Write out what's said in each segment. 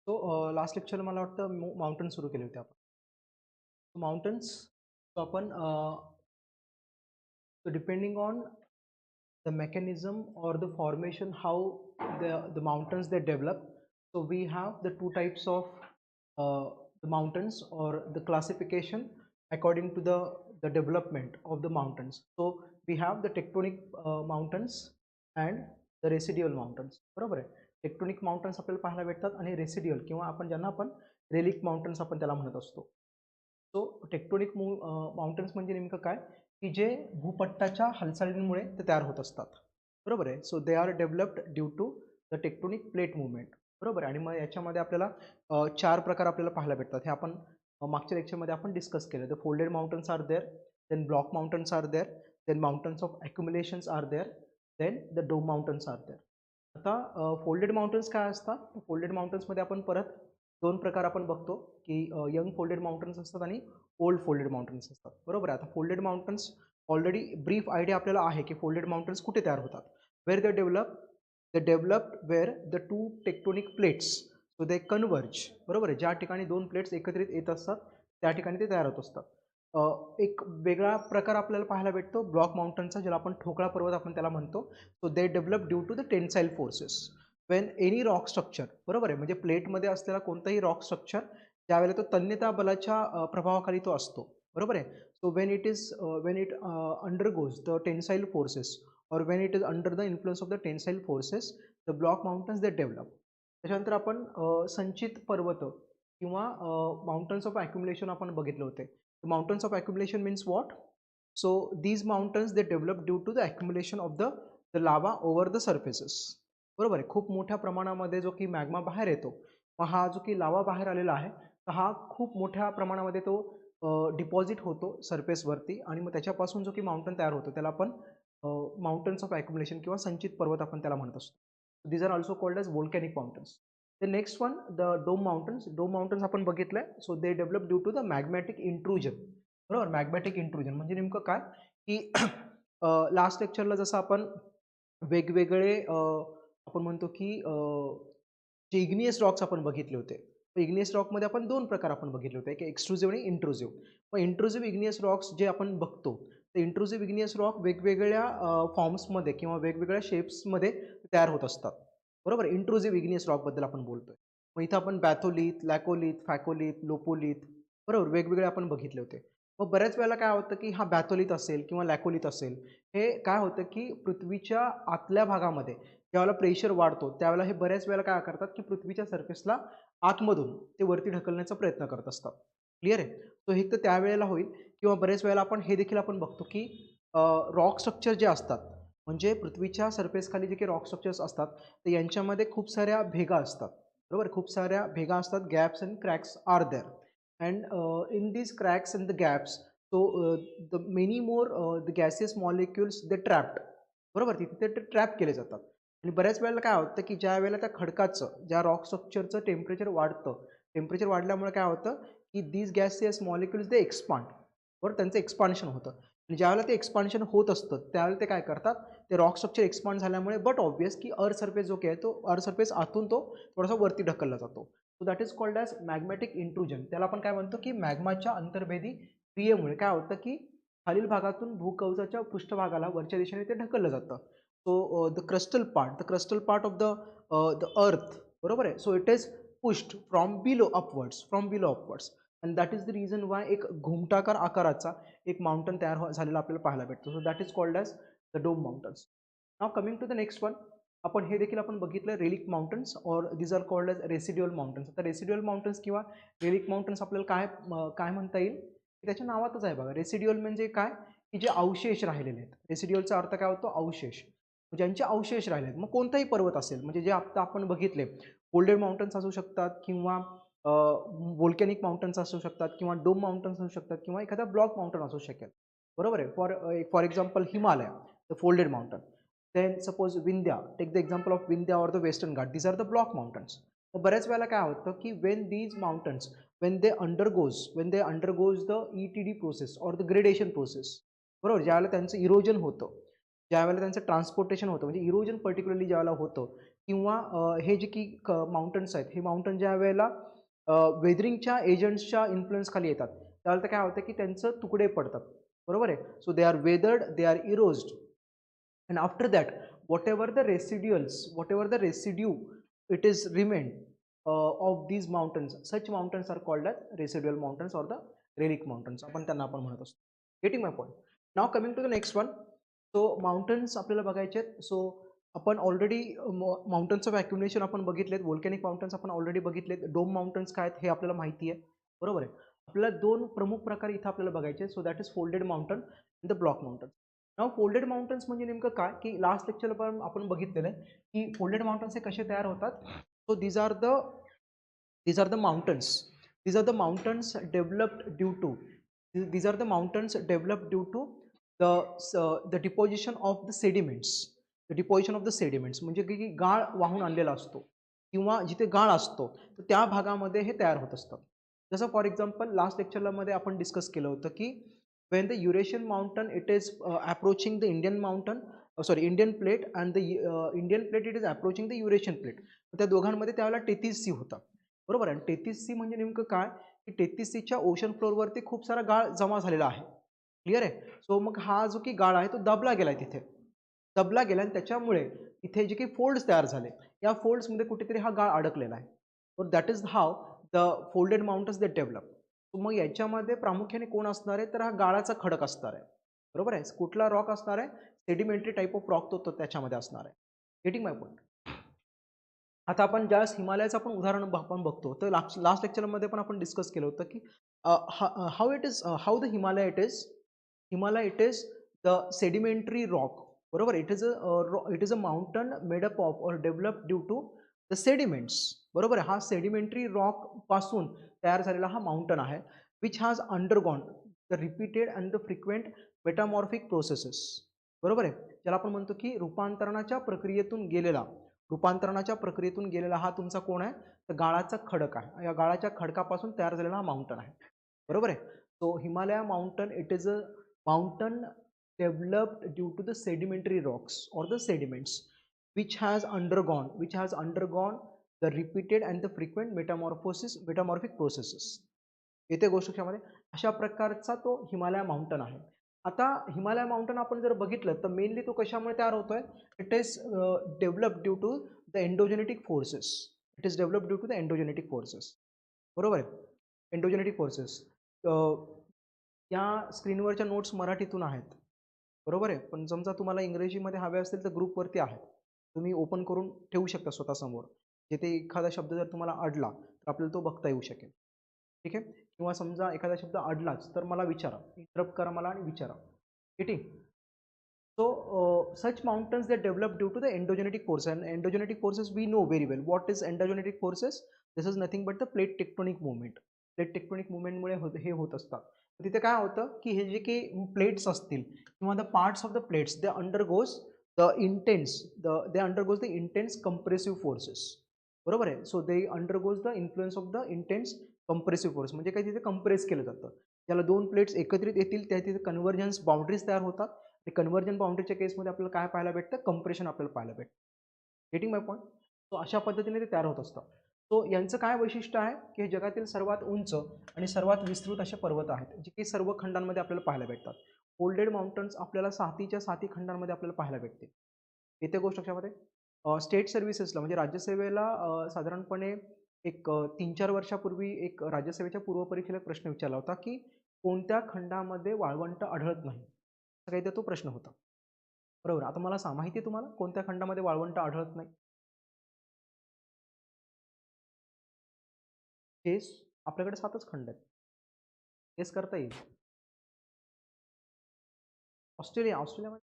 So last lecture मला वाटतं mountain सुरू केले होते आपण. माउंटन्स तो आपण so depending on the mechanism or the formation how the mountains they develop. So we have the two types of the mountains or the classification according to the development of the mountains. So we have the tectonic mountains and the residual mountains. बरोबर आहे. Tectonic mountains आपल्याला पाहायला भेटतात आणि residual किंवा आपण ज्यांना आपण रेलिक माउंटन्स आपण त्याला म्हणत असतो. सो टेक्टोनिक माउंटन्स म्हणजे नेमकं काय की जे भूपट्टाच्या हालचालींमुळे ते तयार होत असतात. बरोबर आहे. So they are developed due to the tectonic plate movement. बरोबर आहे. आणि मग याच्यामध्ये आपल्याला चार प्रकार आपल्याला पाहायला भेटतात. हे आपण मागच्या लेक्चरमध्ये आपण डिस्कस केलं. The folded mountains are there, then block mountains are there, then mountains of accumulations are there, then the dome mountains are there. आता फोल्डेड माउंटन्स काय असतात? फोल्डेड माउंटन्समध्ये आपण परत दोन प्रकार आपण बघतो की यंग फोल्डेड माउंटन्स असतात आणि ओल्ड फोल्डेड माउंटन्स असतात. बरोबर आहे. आता folded mountains already brief idea आपल्याला आहे की फोल्डेड माउंटन्स कुठे तयार होतात. Where they develop where the two tectonic plates so they converge. बरोबर आहे. ज्या ठिकाणी दोन प्लेट्स एकत्रित येत असतात त्या ठिकाणी ते तयार होत असतात. एक वेगळा प्रकार आपल्याला पाहायला भेटतो ब्लॉक माउंटनचा, ज्याला आपण ठोकळा पर्वत आपण त्याला म्हणतो. So they develop due to the tensile forces when any rock structure. बरोबर आहे. म्हणजे प्लेटमध्ये असलेला कोणताही रॉक स्ट्रक्चर ज्यावेळेला तो तन्यता बलाच्या प्रभावाखाली तो असतो. बरोबर आहे. So when it undergoes the tensile forces or when it is under the influence of the tensile forces the block mountains they develop. त्याच्यानंतर आपण संचित पर्वत किंवा माउंटन्स ऑफ ॲक्युम्युलेशन आपण बघितले होते. Mountains of accumulation means what? So these mountains they develop due to the accumulation of the lava over the surfaces. बरोबर आहे. खूप मोठ्या प्रमाणामध्ये जो की मॅग्मा बाहेर येतो, मग हा जो की लावा बाहेर आलेला आहे तर हा खूप मोठ्या प्रमाणामध्ये तो डिपॉझिट होतो सरफेसवरती आणि मग त्याच्यापासून जो की माउंटन तयार होतो त्याला आपण माउंटन्स ऑफ ॲक्युम्युलेशन किंवा संचित पर्वत आपण त्याला म्हणत असतो. These are also called as volcanic mountains. The next one the dome mountains. Dome mountains आपण बघितलंय. So they develop due to the magmatic intrusion. बरोबर. मॅग्मॅटिक इंट्रुजन म्हणजे नेमकं काय की लास्ट लेक्चरला जसं आपण वेगवेगळे आपण म्हणतो की जे इग्नियस रॉक्स आपण बघितले होते. इग्नियस रॉकमध्ये आपण दोन प्रकार आपण बघितले होते, एक एक्सट्रुझिव्ह आणि इंट्रुझिव्ह. मग इंट्रुझिव्ह इग्नियस रॉक्स जे आपण बघतो ते इंट्रुझिव्ह इग्नियस रॉक वेगवेगळ्या फॉर्म्समध्ये किंवा वेगवेगळ्या शेप्समध्ये तयार होत असतात. बरोबर. इंट्रुझिव्ह इग्नियस रॉकबद्दल आपण बोलतोय. मग इथं आपण बॅथोलिथ, लॅकोलिथ, फॅकोलिथ, लोपोलिथ बरोबर वेगवेगळे आपण बघितले होते. मग बऱ्याच वेळेला काय होतं की हा बॅथोलिथ असेल किंवा लॅकोलिथ असेल, हे काय होतं की पृथ्वीच्या आतल्या भागामध्ये ज्यावेळेला प्रेशर वाढतो त्यावेळेला हे बऱ्याच वेळेला काय करतात की पृथ्वीच्या सरफेसला आतमधून ते वरती ढकलण्याचा प्रयत्न करत असतात. क्लिअर आहे. तो एक तर त्यावेळेला होईल किंवा बरेच वेळेला आपण हे देखील आपण बघतो की रॉक स्ट्रक्चर जे असतात म्हणजे पृथ्वीच्या सरफेस खाली जे काही रॉक स्ट्रक्चर्स असतात तर यांच्यामध्ये खूप साऱ्या भेगा असतात. बरोबर. खूप साऱ्या भेगा असतात. Gaps and cracks are there and in these cracks and the gaps so the many more the gaseous molecules they trapped. बरोबर. तिथे ते ट्रॅप केले जातात. आणि बऱ्याच वेळेला काय होतं की ज्या वेळेला त्या खडकाचं ज्या रॉक स्ट्रक्चरचं टेम्परेचर वाढतं, टेम्परेचर वाढल्यामुळे काय होतं की these gaseous molecules they expand. बरोबर. त्यांचं एक्सपान्शन होतं आणि ज्यावेळेला ते एक्सपान्शन होत असतं त्यावेळेला ते काय करतात, ते रॉक स्ट्रक्चर एक्सपांड झाल्यामुळे बट ऑब्वियस की अर्थ सर्फेस जो काय तो अर्थ सर्फेस आतून तो थोडासा वरती ढकलला जातो. So that is called as magmatic intrusion. त्याला आपण काय म्हणतो की मॅग्माच्या अंतर्भेदी क्रियेमुळे काय होतं की खालील भागातून भूकवचाच्या पृष्ठभागाला वरच्या दिशेने ते ढकललं जातं. So the crustal part of the earth. बरोबर आहे. So it is pushed from below upwards and that is the reason Y एक घुमटाकार आकाराचा एक माउंटन तयार झालेला आपल्याला पाहायला भेटतो. So that is called as the dome mountains. Now coming to the next one. आपण हे देखील आपण बघितलं relic mountains or these are called as residual mountains. आता रेसिड्युअल माउंटन्स किंवा रेलिक माउंटन्स आपल्याला काय म्हणता येईल, त्याच्या नावातच आहे बघा. रेसिड्युअल म्हणजे काय की जे अवशेष राहिलेले आहेत. रेसिड्युअलचा अर्थ काय होतो, अवशेष. ज्यांचे अवशेष राहिले मग कोणताही पर्वत असेल म्हणजे जे आता आपण बघितले फोल्डेड माउंटन्स असू शकतात किंवा व्होल्कॅनिक माउंटन्स असू शकतात किंवा डोम माउंटन्स असू शकतात किंवा एखादा ब्लॉक माउंटन असू शकेल. बरोबर आहे. For example Himalaya the folded mountain. Then suppose Vindhya, take the example of Vindhya or the western Ghat. These are the block mountains. तर बऱ्याच वेळेला काय होतं की when these mountains when they undergoes the ETD process or the gradation process. बरोबर. ज्यावेळेला त्यांचं erosion होतं, ज्यावेळेला त्यांचं ट्रान्सपोर्टेशन होतं म्हणजे इरोजन पर्टिक्युलरली ज्यावेळेला होतं किंवा हे जे की माउंटन्स आहेत, हे माउंटन ज्या वेळेला वेदरिंगच्या एजंट्सच्या इन्फ्लुअन्स खाली येतात, त्यावेळेला काय होतं की त्यांचं तुकडे पडतात. बरोबर आहे. So they are weathered, they are eroded, and after that whatever the residue it is remained of these mountains, such mountains are called as residual mountains or the relic mountains, आपण त्यांना आपण म्हणत असतो. Getting my point. Now coming to the next one. So mountains आपल्याला बघायचे आहेत. So आपण already mountains of accumulation आपण बघितलेत, व्होल्कॅनिक माउंटन्स आपण ऑलरेडी बघितलेत, डोम माउंटन्स काय आहेत हे आपल्याला माहिती आहे. बरोबर आहे. आपल्याला दोन प्रमुख प्रकार इथं आपल्याला बघायचे. So that is folded mountain and the block mountain. Now folded mountains म्हणजे नेमकं काय, की लास्ट लेक्चरला पण आपण बघितलेलं आहे की फोल्डेड माउंटन्स हे कसे तयार होतात. So these are the mountains these are the mountains developed due to these are the mountains developed due to the deposition of the sediments. म्हणजे की गाळ वाहून आणलेला असतो किंवा जिथे गाळ असतो तर त्या भागामध्ये हे तयार होत असतं. जसं फॉर एक्झाम्पल लास्ट लेक्चरला मध्ये आपण डिस्कस केलं होतं की when the Eurasian mountain it is approaching the Indian mountain, Indian plate, and the Indian plate it is approaching the Eurasian plate. त्या दोघांमध्ये त्यावेळेला 33 सी होता. बरोबर आहे. 33 सी म्हणजे नेमकं काय, की 33 सीच्या ओशन फ्लोअरवरती खूप सारा गाळ जमा झालेला आहे. क्लिअर आहे. सो मग हा जो की गाळ आहे तो दबला गेलाय, तिथे दबला गेला आणि त्याच्यामुळे इथे जे काही फोल्ड्स तयार झाले, या फोल्ड्समध्ये कुठेतरी हा गाळ अडकलेला आहे. तर that is how the folded mountains they develop. मग याच्यामध्ये प्रामुख्याने कोण असणार आहे, तर हा गाळाचा खडक असणार आहे. बरोबर आहे. कुठला रॉक असणार आहे, सेडिमेंटरी टाईप ऑफ रॉक तो त्याच्यामध्ये असणार आहे. Getting my point. आता आपण ज्यावेळेस हिमालयाचं आपण उदाहरण आपण बघतो, तर लास्ट लेक्चरमध्ये पण आपण डिस्कस केलं होतं की how the Himalaya it is the sedimentary rock. बरोबर. It is a mountain made up of or develop due to the sediments. बरोबर आहे. हा सेडिमेंटरी रॉक पासून तयार झालेला हा माउंटन आहे, which has undergone the repeated and the frequent metamorphic processes. बरोबर आहे. ज्याला आपण म्हणतो की रूपांतरणाच्या प्रक्रियेतून गेलेला हा तुमचा कोण आहे, तर गाळाचा खडक आहे. या गाळाच्या खडकापासून तयार झालेला हा माउंटन आहे. बरोबर आहे. So Himalaya mountain it is a mountain developed due to the sedimentary rocks or the sediments which has undergone the repeated and the frequent metamorphic processes. येते गोष्ट लक्षामध्ये. अशा प्रकारचा तो हिमालय माउंटन आहे. आता हिमालय माउंटन आपण जर बघितलं तर मेनली तो कशामुळे तयार होतोय, it is develop due to the endogenetic forces. बरोबर आहे. Endogenetic forces. या स्क्रीनवरच्या नोट्स मराठीतून आहेत. बरोबर आहे. पण समजा तुम्हाला इंग्रजीमध्ये हवे असतील तर ग्रुपवरती आहेत, तुम्ही ओपन करून ठेवू शकता स्वतःसमोर. जिथे एखादा शब्द जर तुम्हाला अडला तर आपल्याला तो बघता येऊ शकेल. ठीक आहे. किंवा समजा एखादा शब्द अडलाच तर मला विचारा, इंटरप्ट करा मला आणि विचारा. ठीक आहे. So such mountains they develop due to the endogenetic force, and endogenetic forces we know very well. What is endogenetic forces? This is nothing but the plate tectonic movement. Plate tectonic मुवमेंटमुळे हे होत असतात. तिथे काय होतं की हे जे काही प्लेट्स असतील किंवा the parts of the plates they undergoes the intense compressive forces. बरोबर आहे. So they undergoes the influence of the intense compressive force. म्हणजे काय, तिथे कंप्रेस केलं जातं. ज्याला दोन प्लेट्स एकत्रित येतील त्या तिथे कन्व्हर्जन्स बाउंड्रीज तयार होतात. कन्व्हर्जन बाउंड्रीच्या केसमध्ये आपल्याला काय पाहायला भेटतं, कंप्रेशन आपल्याला पाहायला भेटतं. Getting my point. सो अशा पद्धतीने ते तयार होत असतं. सो यांचं काय वैशिष्ट्य आहे की हे जगातील सर्वात उंच आणि सर्वात विस्तृत असे पर्वत आहेत, जे की सर्व खंडांमध्ये आपल्याला पाहायला भेटतात. फोल्डेड माउंटन्स आपल्याला सातीच्या साती खंडांमध्ये आपल्याला पाहायला भेटते. येते गोष्ट लक्षामध्ये. स्टेट सर्व्हिसेसला म्हणजे राज्यसेवेला साधारणपणे एक 3-4 वर्षापूर्वी एक राज्यसेवेच्या पूर्वपरीक्षेला प्रश्न विचारला होता की कोणत्या खंडामध्ये वाळवंट आढळत नाही, असा काही तो प्रश्न होता. बरोबर. आता मला माहिती आहे तुम्हाला कोणत्या खंडामध्ये वाळवंट आढळत नाही. केस आपल्याकडे 7च खंड आहेत. केस करता येईल. ऑस्ट्रेलियामध्ये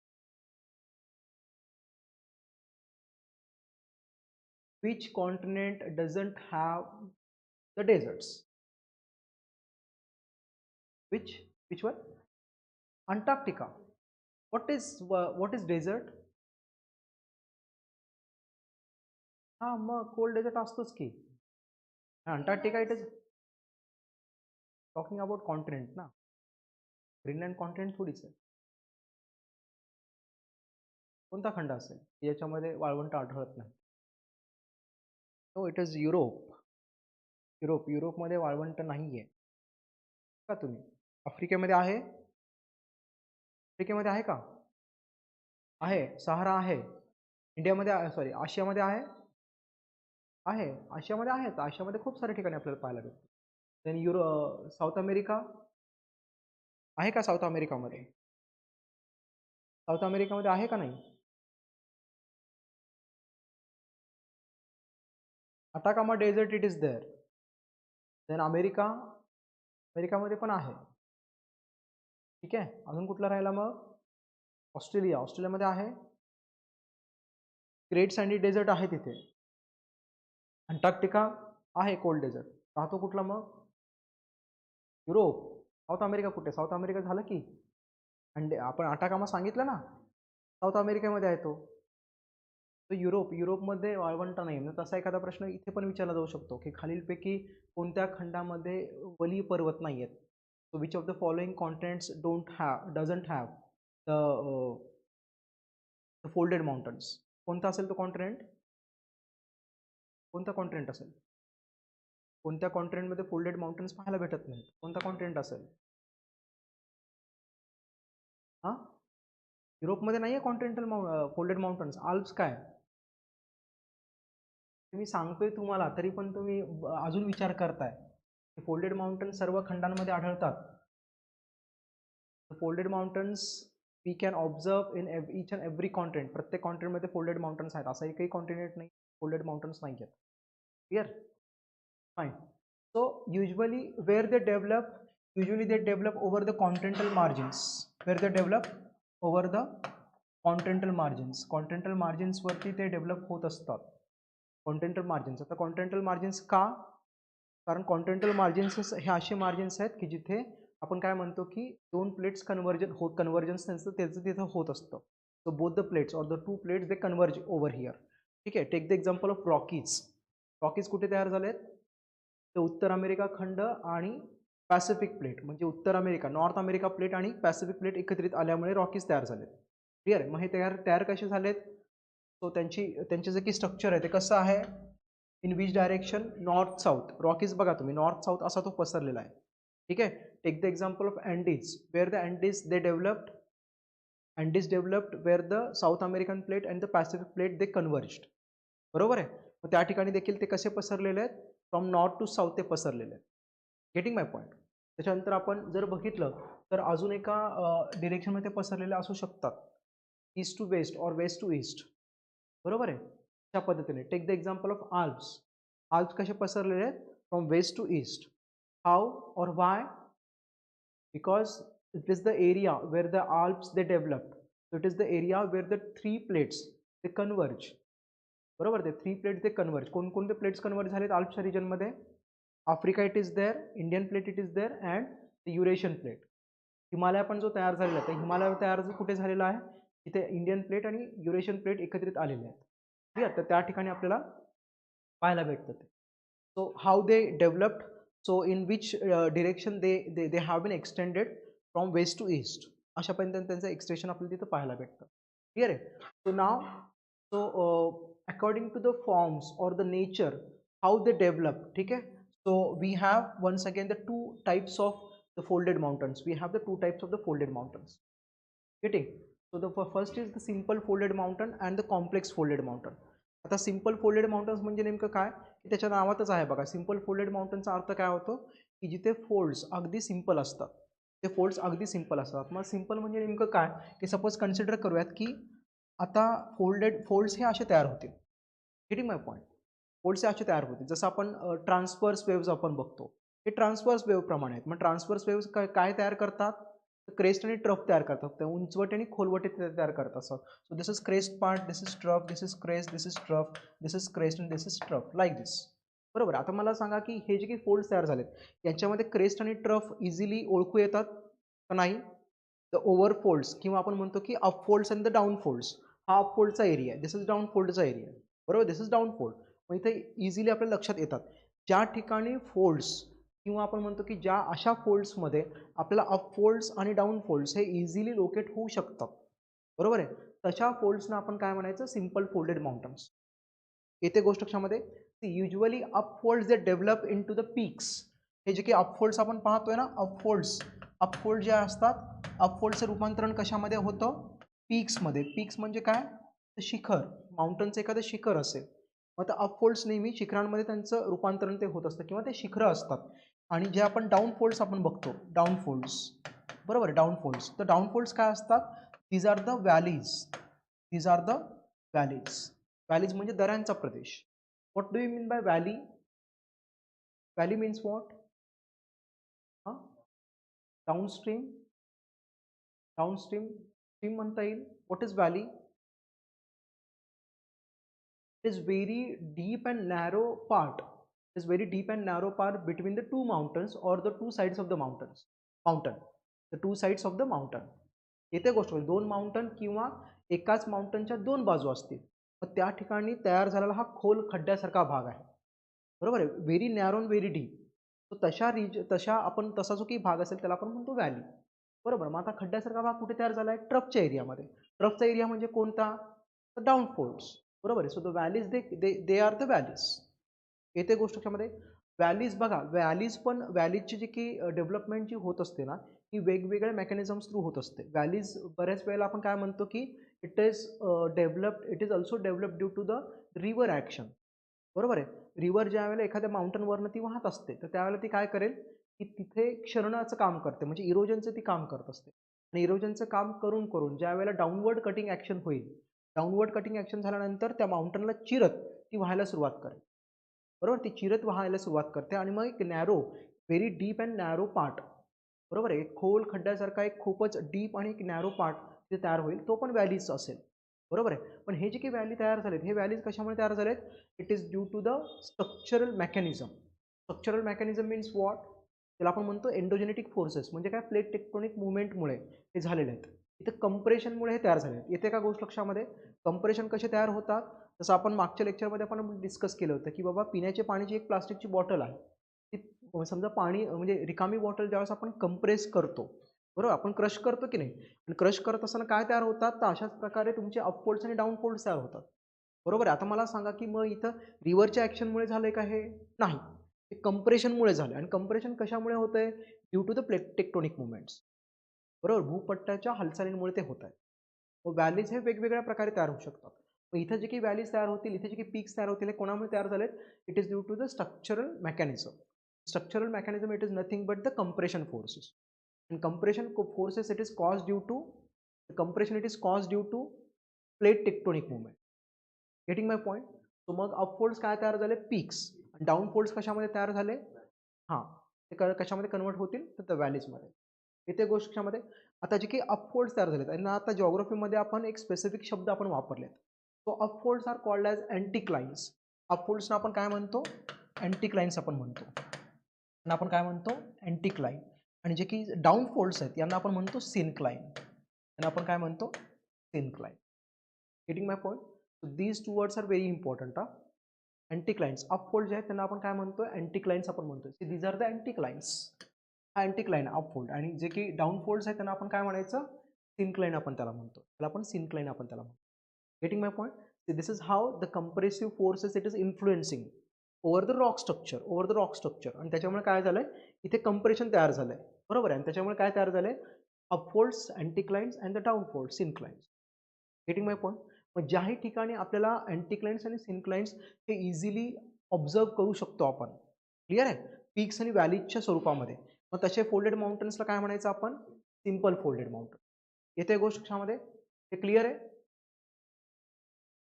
which continent doesn't have the deserts? Which one? Antarctica. What is desert? हा मग कोल्ड डेझर्ट असतोच की. Antarctica it is talking about continent ना. ग्रीनलँड कॉन्टिनेंट थोडीच आहे. कोणता खंड असेल याच्यामध्ये वाळवंट आढळत नाही? No, it is Europe. युरोपमध्ये वाळवंट नाहीये का तुम्ही? आफ्रिकेमध्ये आहे? आफ्रिकेमध्ये आहे का? आहे. सहारा आहे. इंडियामध्ये सॉरी, आशियामध्ये आहे? आहे. आशियामध्ये आहेत. आशियामध्ये खूप साऱ्या ठिकाणी आपल्याला पाहायला भेटतं. देन साऊथ अमेरिका आहे का? साऊथ अमेरिकामध्ये? साऊथ अमेरिकामध्ये आहे का नाही? Atacama desert, it is there. Then अमेरिकामध्ये पण आहे. ठीक आहे. अजून कुठला राहिला मग? ऑस्ट्रेलियामध्ये आहे. ग्रेट सँडी डेझर्ट आहे तिथे. अंटार्क्टिका आहे, कोल्ड डेझर्ट. राहतो कुठला मग? युरोप. साऊथ अमेरिका कुठे? साऊथ अमेरिका झालं की आपण अटाकामा सांगितलं ना, साऊथ अमेरिकेमध्ये आहे तो. तो युरोपमध्ये वाळवंट नाही. म्हणजे तसा एखादा प्रश्न इथे पण विचारला जाऊ शकतो की खालीलपैकी कोणत्या खंडामध्ये वलीय पर्वत नाही आहेत? So which of the following continents doesn't have the folded mountains? कोणता असेल तो कॉन्टिनेंट? कोणता कॉन्टिनेंट असेल? कोणत्या कॉन्टिनेंटमध्ये फोल्डेड माउंटन्स पाहायला भेटत नाहीत? कोणता कॉन्टिनेंट असेल? हां, युरोपमध्ये नाही आहे कॉन्टिनेंटल फोल्डेड माउंटन्स. आल्प्स काय? मी सांगतोय तुम्हाला तरी पण तुम्ही अजून विचार करताय. फोल्डेड माउंटन्स सर्व खंडांमध्ये आढळतात. Folded mountains we can observe in each and every continent. प्रत्येक कॉन्टिनेंटमध्ये फोल्डेड माउंटन्स आहेत. असं एकही कॉन्टिनेंट नाही फोल्डेड माउंटन्स नाही आहेत. Clear? Fine. So usually they develop over the continental margins. Where they develop over the continental margins. Continental margins वरती ते डेव्हलप होत असतात. Continental margins. आता कॉन्टिनेंटल मार्जिन्स का? कारण कॉन्टिनेंटल मार्जिन्स हे असे मार्जिन्स आहेत की जिथे आपण काय म्हणतो की दोन प्लेट्स कन्वर्जन्स त्याचं तिथं होत असतं. So both the plates or the two plates they converge over here. ठीक आहे. Take the example of Rockies. Rockies कुठे तयार झालेत? तर उत्तर अमेरिका खंड आणि पॅसिफिक प्लेट, म्हणजे उत्तर अमेरिका, नॉर्थ अमेरिका प्लेट आणि पॅसिफिक प्लेट एकत्रित आल्यामुळे रॉकीज तयार झालेत. क्लिअर? मग हे तयार कसे झालेत? सो त्यांचे जे की स्ट्रक्चर आहे ते कसं आहे? In which direction? North south. Rockies बघा तुम्ही, नॉर्थ साऊथ असा तो पसरलेला आहे. ठीक आहे. Take the example of Andes. Where the Andes they developed where the South American plate and the Pacific plate they converged. बरोबर आहे. मग त्या ठिकाणी देखील ते कसे पसरलेले आहेत? फ्रॉम नॉर्थ टू साऊथ ते पसरलेले आहेत. Getting my point? त्याच्यानंतर आपण जर बघितलं तर अजून एका डिरेक्शनमध्ये पसरलेले असू शकतात. East to west or west to east. बरोबर आहे. त्या पद्धतीने take the example of Alps. Alps कसे पसरलेले आहेत? From west to east. How or why? Because it is the area where the Alps they developed. So it is the area where the three plates they converge. बरोबर, ते three plates ते converge. कोणकोणते plates converge झालेत आल्प्सच्या रिजनमध्ये? Africa it is there, Indian plate it is there and the Eurasian plate. Himalaya पण जो तयार झालेला आहे, हिमालय तयार कुठे झालेला आहे? तिथे इंडियन प्लेट आणि युरेशियन प्लेट एकत्रित आलेले आहेत. क्लिअर? तर त्या ठिकाणी आपल्याला पाहायला भेटतं ते. So how they developed, so in which direction they have been extended from west to east. अशा पद्धतीने त्यांचं एक्सटेन्शन आपल्याला तिथं पाहायला भेटतं. क्लिअर आहे? So now according to the forms or the nature how they develop. ठीक आहे. So we have once again the two types of the folded mountains. We have the two types of the folded mountains. Getting? So the first is the simple folded mountain and the complex folded mountain. आता simple folded mountains म्हणजे नेमकं काय? की त्याच्या नावातच आहे बघा. Simple folded माउंटनचा अर्थ काय होतो? की जिथे फोल्ड्स अगदी सिंपल असतात. ते फोल्ड्स अगदी सिंपल असतात. मग सिंपल म्हणजे नेमकं काय? की सपोज कन्सिडर करूयात की आता फोल्ड्स हे असे तयार होतील. Getting my point? फोल्ड्स हे असे तयार होतील. जसं आपण ट्रान्सवर्स वेव्ज आपण बघतो, हे ट्रान्सवर्स वेव्ह प्रमाणे आहेत. मग ट्रान्सवर्स वेव्ज काय तयार करतात? क्रेस्ट आणि ट्रफ तयार करतात. ते उंचवटे आणि खोलवटे तयार करत असतात. So this is crest part, this is trough, this is crest, this is trough, this is crest and this is trough, like this. बरोबर. आता मला सांगा की हे जे काही फोल्ड्स तयार झालेत याच्यामध्ये क्रेस्ट आणि ट्रफ इझिली ओळखू येतात का नाही? द ओव्हर फोल्ड्स किंवा आपण म्हणतो की up folds and the down folds. हा अप फोल्डचा एरिया आहे, दिस इज डाऊन फोल्डचा एरिया आहे. बरोबर, दिस इज डाऊन फोल्ड. मग इथे इझिली आपल्या लक्षात येतात ज्या ठिकाणी फोल्ड्स किंवा आपण म्हणतो की ज्या अशा फोल्ड्समध्ये आपल्याला अप फोल्ड्स आणि डाऊन फोल्ड्स हे इझिली लोकेट होऊ शकतात. बरोबर आहे. तशा फोल्ड्सना आपण काय म्हणायचं? Simple folded mountains. येते गोष्ट लक्षामध्ये? Usually upfolds they develop into the peaks. हे जे काही अपफोल्ड्स आपण पाहतोय ना, अपफोल्ड जे असतात, अपफोल्डचं रूपांतरण कशामध्ये होतं? पीक्समध्ये. पीक्स म्हणजे काय? शिखर. माउंटनचं एखादं शिखर असेल, मग त्या अपफोल्ड्स नेहमी शिखरांमध्ये त्यांचं रूपांतरण ते होत असतं किंवा ते शिखरं असतात. आणि जे आपण डाऊनफोल्ड्स आपण बघतो, डाऊनफोल्ड्स, बरोबर आहे, डाऊनफोल्ड्स. तर डाऊनफोल्ड्स काय असतात? These are the valleys. These are the valleys. Valleys म्हणजे दऱ्यांचा प्रदेश. What do you mean by valley? Valley means what? Downstream. Downstream stream म्हणता येईल. What is valley? is very deep and narrow part, is very deep and narrow part between the two mountains or the two sides of the mountain, the two sides of the mountain. येते गोष्ट दोन mountain किंवा एकाच माउंटनच्या दोन बाजू असतील, मग त्या ठिकाणी तयार झालेला हा खोल खड्ड्यासारखा भाग आहे, बरोबर आहे, very narrow and very deep. तो तशा आपण तसा जो काही भाग असेल त्याला आपण म्हणतो व्हॅली, बरोबर. मग आता खड्ड्यासारखा भाग कुठे तयार झाला आहे? ट्रफच्या एरियामध्ये. ट्रफचा एरिया म्हणजे कोणता? तर डाऊनफोल्ड्स, बरोबर आहे. So the valleys they are the valleys. येते गोष्ट त्यामध्ये व्हॅलीज. बघा, व्हॅलीज पण व्हॅलीजची जी की डेव्हलपमेंट जी होत असते ना, ही वेगवेगळ्या मेकॅनिझम्स थ्रू होत असते. व्हॅलीज बऱ्याच वेळेला आपण काय म्हणतो की it is also develop due to the river action, बरोबर आहे. रिव्हर ज्या वेळेला एखाद्या माउंटनवरनं ती वाहत असते, तर त्यावेळेला ती काय करेल की तिथे क्षरणाचं काम करते, म्हणजे इरोजनचं ती काम करत असते. आणि इरोजनचं काम करून करून ज्या वेळेला डाऊनवर्ड कटिंग ॲक्शन होईल, डाऊनवर्ड कटिंग ॲक्शन झाल्यानंतर त्या माउंटनला चिरत ती व्हायला सुरुवात करेल, बरोबर. ती चिरत व्हायला सुरुवात करते आणि मग एक narrow, very deep and narrow part, बरोबर आहे, एक खोल खड्ड्यासारखा एक खूपच डीप आणि एक नॅरो पार्ट जे तयार होईल तो पण व्हॅलीज असेल, बरोबर आहे. पण हे जे काही व्हॅली तयार झालेत, हे व्हॅलीज कशामुळे तयार झालेत? It is due to the structural mechanism. Structural mechanism means what? त्याला आपण म्हणतो एंडोजेनेटिक फोर्सेस, म्हणजे काय? प्लेट टेक्टोनिक मुवमेंटमुळे हे झालेले आहेत. इथं कंप्रेशनमुळे हे तयार झाले आहेत. येते का गोष्ट लक्षामध्ये? कंप्रेशन कसे तयार होतात? जसं आपण मागच्या लेक्चरमध्ये आपण डिस्कस केलं होतं की बाबा पिण्याच्या पाण्याची एक प्लास्टिकची बॉटल आहे, ती समजा पाणी म्हणजे रिकामी बॉटल ज्यावेळेस आपण कंप्रेस करतो, बरोबर, आपण क्रश करतो की नाही, आणि क्रश करत असताना काय तयार होतात? तर अशाच प्रकारे तुमचे अपफोल्ड्स आणि डाऊनफोल्ड्स तयार होतात, बरोबर आहे. आता मला सांगा की मग इथं रिव्हरच्या ॲक्शनमुळे झालंय का? हे नाही, ते कंप्रेशनमुळे झालं. आणि कंप्रेशन कशामुळे होतंय? Due to the plate tectonic movements, बरोबर, भूपट्टाच्या हालचालींमुळे ते होत आहे. मग व्हॅलीज हे वेगवेगळ्या प्रकारे तयार होऊ शकतात. मग इथं जे काही व्हॅलीज तयार होतील, इथे जे काही पीक्स तयार होतील, हे कोणामुळे तयार झालेत? It is due to the structural mechanism. Structural mechanism it is nothing but the compression forces. And compression forces it is caused due to the compression, it is caused due to plate tectonic movement. Getting my point? So मग अपफोल्ड्स काय तयार झाले? Peaks. डाऊनफोल्ड्स कशामध्ये तयार झाले? हां, ते कशामध्ये कन्वर्ट होतील? तर त्या व्हॅलीजमध्ये. इथे गोष्ट कशामध्ये? आता जे काही अपफोल्ड्स तयार झालेत आणि आता जिओग्राफीमध्ये आपण एक स्पेसिफिक शब्द आपण वापरलेत. So upfolds are called as anticlines. अपफोल्ड्सना आपण काय म्हणतो? अँटिक्लाइन्स आपण म्हणतो. आणि आपण काय म्हणतो? अँटिक्लाइन. आणि जे की डाऊनफोल्ड्स आहेत यांना आपण म्हणतो सिनक्लाइन. आणि आपण काय म्हणतो? Syncline. Getting my point? So these two words are very important. Anticlines. Upfold जे आहेत त्यांना आपण काय म्हणतो? अँटिक्लाइन्स आपण म्हणतो. See these are the anticlines. हा अँटिक्लाइन अपफोल्ड. आणि जे की डाऊनफोल्ड्स आहेत त्यांना आपण काय म्हणायचं? सिनक्लाइन आपण त्याला म्हणतो. त्याला आपण सिनक्लाइन आपण त्याला म्हणतो. Getting my point? C this is how the compressive forces it is influencing over the rock structure. आणि त्याच्यामुळे काय झालंय? इथे कंप्रेशन तयार झालंय, बरोबर आहे. आणि त्याच्यामुळे काय तयार झालंय? Upfolds, anticlines and the downfolds, synclines. Getting my point? मग ज्याही ठिकाणी आपल्याला अँटिक्लाइन्स आणि सिनक्लाइन्स हे इझिली ऑब्झर्व करू शकतो आपण, क्लिअर आहे, पीक्स आणि व्हॅलीजच्या स्वरूपामध्ये, मग तसे फोल्डेड माउंटन्सला काय म्हणायचं आपण? Simple folded mountain. येते गोष्ट कशामध्ये? हे क्लिअर आहे?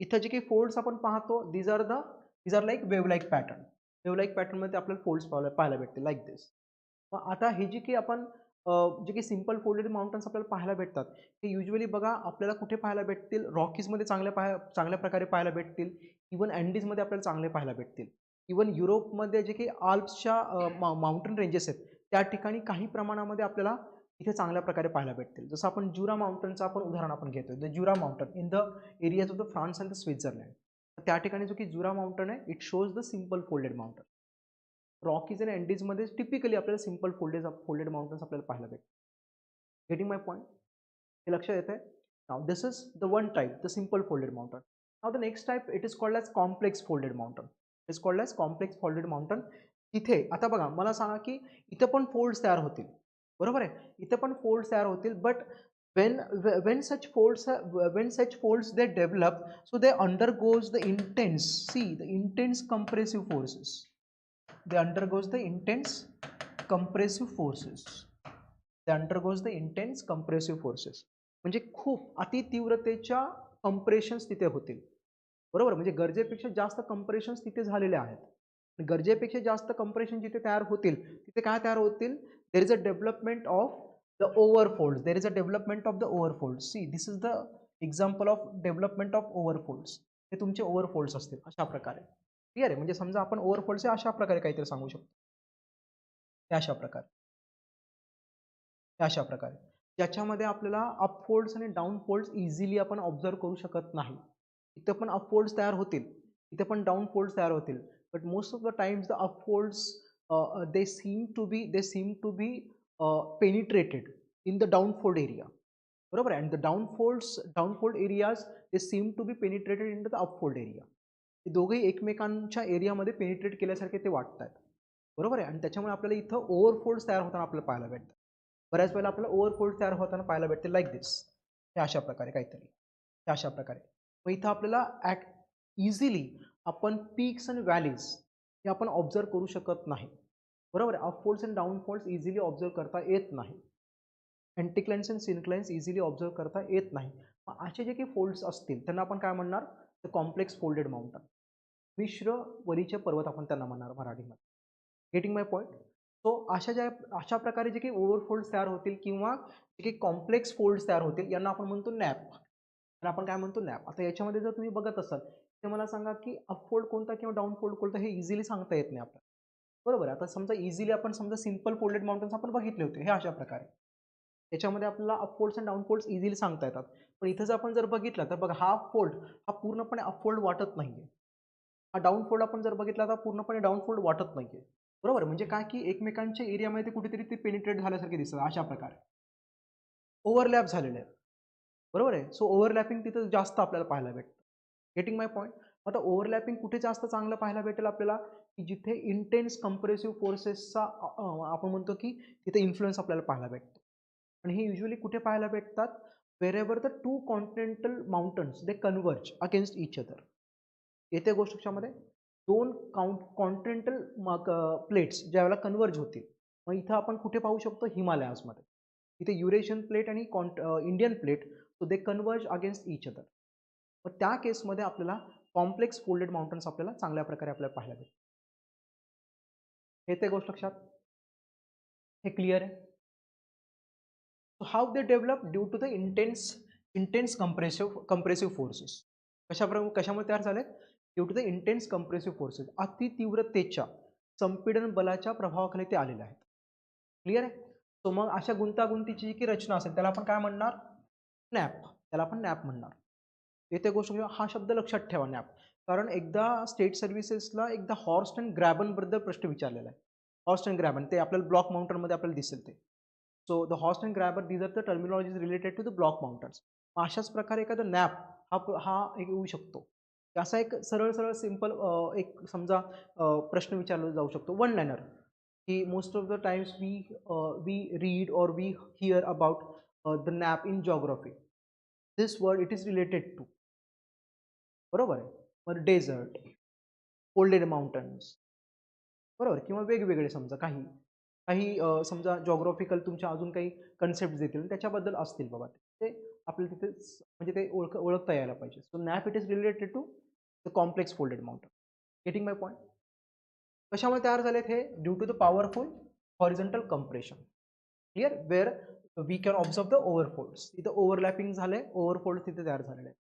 इथं जे काही फोल्ड्स आपण पाहतो, these are like wave like pattern. Wave like पॅटर्नमध्ये आपल्याला फोल्ड्स पाहायला भेटते लाईक दिस. मग आता हे जे काही आपण जे काही सिम्पल फोल्डेड माउंटन्स आपल्याला पाहायला भेटतात, हे युजली बघा आपल्याला कुठे पाहायला भेटतील? रॉकीजमध्ये चांगल्या प्रकारे पाहायला भेटतील. इवन अँडीजमध्ये आपल्याला चांगले पाहायला भेटतील. इवन युरोपमध्ये जे काही आल्प्सच्या माउंटन रेंजेस आहेत त्या ठिकाणी काही प्रमाणामध्ये आपल्याला इथे चांगल्या प्रकारे पाहायला भेटतील. जसं आपण ज्युरा माउंटनचं आपण उदाहरण आपण घेतोय, the Jura mountain in the areas of the France and the Switzerland. त्या ठिकाणी जो की ज्युरा माउंटन आहे, it shows the simple folded mountain. Rockies आणि अँडीजमध्ये टिपिकली आपल्याला सिम्पल फोल्डेड माउंटन्स आपल्याला पाहायला भेटतात. Getting my point? हे लक्षात येत आहे? Now this is the one type, the simple folded mountain. Now the next type, it is called as complex folded mountain. Is called age complex folded mountain. तिथे आता बघा मला सांगा की इथं पण फोल्ड्स तयार होतील, बरोबर आहे, इथं पण फोल्ड्स तयार होतील, but when such folds they develop, so they undergoes the intense compressive forces. They undergoes the intense compressive forces. म्हणजे खूप अतितीव्रतेच्या कंप्रेशन्स तिथे होतील, बरोबर. म्हणजे गरजेपेक्षा जास्त कंप्रेशन्स तिथे झालेले आहेत. गरजेपेक्षा जास्त कंप्रेशन जिथे तयार होतील तिथे काय तयार होतील, there is a development of the overfolds. There is a development of the overfolds. See this is the example of development of overfolds. हे तुमचे ओव्हरफोल्ड्स असतील अशा प्रकारे. क्लिअर आहे. म्हणजे समजा आपण ओव्हरफोल्ड्स अशा प्रकारे काहीतरी सांगू शकतो, अशा प्रकारे, अशा प्रकारे, ज्याच्यामध्ये आपल्याला अपफोल्ड्स आणि डाऊनफोल्ड्स इझिली आपण ऑब्झर्व करू शकत नाही. इथं पण अपफोल्ड्स तयार होतील, इथे पण डाऊनफोल्ड्स तयार होतील, but most of the times the upfolds they seem to be penetrated in the downfold area, बरोबर आहे. and the downfold areas they seem to be penetrated into the upfold area. हे दोघेही एकमेकांच्या एरियामध्ये पेनिट्रेट केल्यासारखे ते वाटतात, बरोबर आहे. आणि त्याच्यामुळे आपल्याला इथं ओव्हरफोल्ड्स तयार होताना आपल्याला पाहायला भेटतं. बऱ्याच वेळेला आपल्याला ओव्हरफोल्ड तयार होताना पाहायला भेटते लाईक दिस, हे अशा प्रकारे काहीतरी, हे अशा प्रकारे. मग इथं आपल्याला इझिली आपण पीक्स आणि व्हॅलीज हे आपण ऑब्झर्व करू शकत नाही, बरोबर आहे. अपफोल्ड्स आणि डाऊनफोल्ड्स इझिली ऑब्झर्व करता येत नाही. अँटिक्लाइन्स आणि सिन्क्लाइन्स इझिली ऑब्झर्व करता येत नाही. मग असे जे काही फोल्ड्स असतील त्यांना आपण काय म्हणणार, तर कॉम्प्लेक्स फोल्डेड माउंटन, मिश्र वरीचे पर्वत आपण त्यांना म्हणणार मराठीमध्ये. Getting my point. सो अशा प्रकारे जे काही ओव्हरफोल्ड्स तयार होतील किंवा जे काही कॉम्प्लेक्स फोल्ड्स तयार होतील यांना आपण म्हणतो नॅप. यांना आपण काय म्हणतो, नॅप. आता याच्यामध्ये जर तुम्ही बघत असाल तर मला सांगा की अपफोल्ड कोणता किंवा डाऊनफोल्ड कोणता हे इझिली सांगता येत नाही आपल्याला, बरोबर आहे. आता समजा इझिली आपण समजा सिंपल फोल्डेड माउंटन्स आपण बघितले होते हे अशा प्रकारे, याच्यामध्ये आपल्याला अपफोल्ड्स आणि डाऊनफोल्ड्स इझिली सांगता येतात. पण इथं जर आपण बघितलं तर बघा हा फोल्ड हा पूर्णपणे अपफोल्ड वाटत नाहीये, हा डाऊनफोल्ड आपण जर बघितला तर पूर्णपणे डाऊनफोल्ड वाटत नाहीये, बरोबर. म्हणजे काय की एकमेकांच्या एरियामध्ये कुठेतरी ते पेनिट्रेट झाल्यासारखे दिसतं अशा प्रकारे, ओव्हरलॅप झालेले आहेत, बरोबर आहे. सो ओव्हरलॅपिंग तिथं जास्त आपल्याला पाहायला भेटतं. Getting my point. आता ओव्हरलॅपिंग कुठे जास्त चांगलं पाहायला भेटेल आपल्याला, की जिथे इंटेन्स कंप्रेसिव्ह फोर्सेसचा आपण म्हणतो की तिथे इन्फ्लुएन्स आपल्याला पाहायला भेटतो. आणि हे युजली कुठे पाहायला भेटतात, wherever the two continental mountains they converge against each other. येत्या गोष्टीच्यामध्ये दोन कॉन्टिनेंटल प्लेट्स ज्यावेळेला कन्वर्ज होतील, मग इथं आपण कुठे पाहू शकतो, हिमालयाजमध्ये. इथे युरेशियन प्लेट आणि Indian plate, so they converge against each other. मग त्या केसमध्ये आपल्याला कॉम्प्लेक्स फोल्डेड माउंटन्स आपल्याला चांगल्या प्रकारे आपल्याला पाहायला भेटतात. येते गोष्ट लक्षात, हे क्लिअर आहे. So how they develop due to the intense compressive forces. कशामुळे तयार झाले, due to the intense compressive forces, अतितीव्रतेच्या संपीडन बलाच्या प्रभावाखाली ते आलेले आहेत. क्लिअर आहे. सो मग अशा गुंतागुंतीची जी की रचना असेल त्याला आपण काय म्हणणार, नॅप. त्याला आपण नॅप म्हणणार. येते गोष्ट हा शब्द लक्षात ठेवा, नॅप. कारण एकदा स्टेट सर्व्हिसेसला एकदा हॉर्स्ट अँड ग्रॅबन बद्दल प्रश्न विचारलेला आहे. हॉर्स्ट अँड ग्रॅबन ते आपल्याला ब्लॉक माउंटनमध्ये आपल्याला दिसेल ते. So the horst and graben these are the terminologies related to the block mountains. अशाच प्रकारे एखादा नॅप हा एक येऊ शकतो. असा एक सरळ सिंपल एक समजा प्रश्न विचारला जाऊ शकतो, वन लाइनर, की most of the times we read or we hear about the nappe in geography. This word it is related to, बरोबर आहे. मग डेझर्ट, फोल्डेड माउंटन्स, बरोबर, किंवा वेगवेगळे समजा काही समजा जॉग्राफिकल तुमच्या अजून काही कन्सेप्ट देतील त्याच्याबद्दल असतील बाबा, ते आपल्याला तिथे म्हणजे ते ओळखता यायला पाहिजे. So nappe it is related to the complex folded mountain. Getting my point. कशामुळे तयार झालेत हे, due to the powerful horizontal compression. Clear, where we can observe the overfolds. तिथे ओव्हरलॅपिंग झाले, ओव्हरफोल्ड तिथे तयार झालेले आहेत.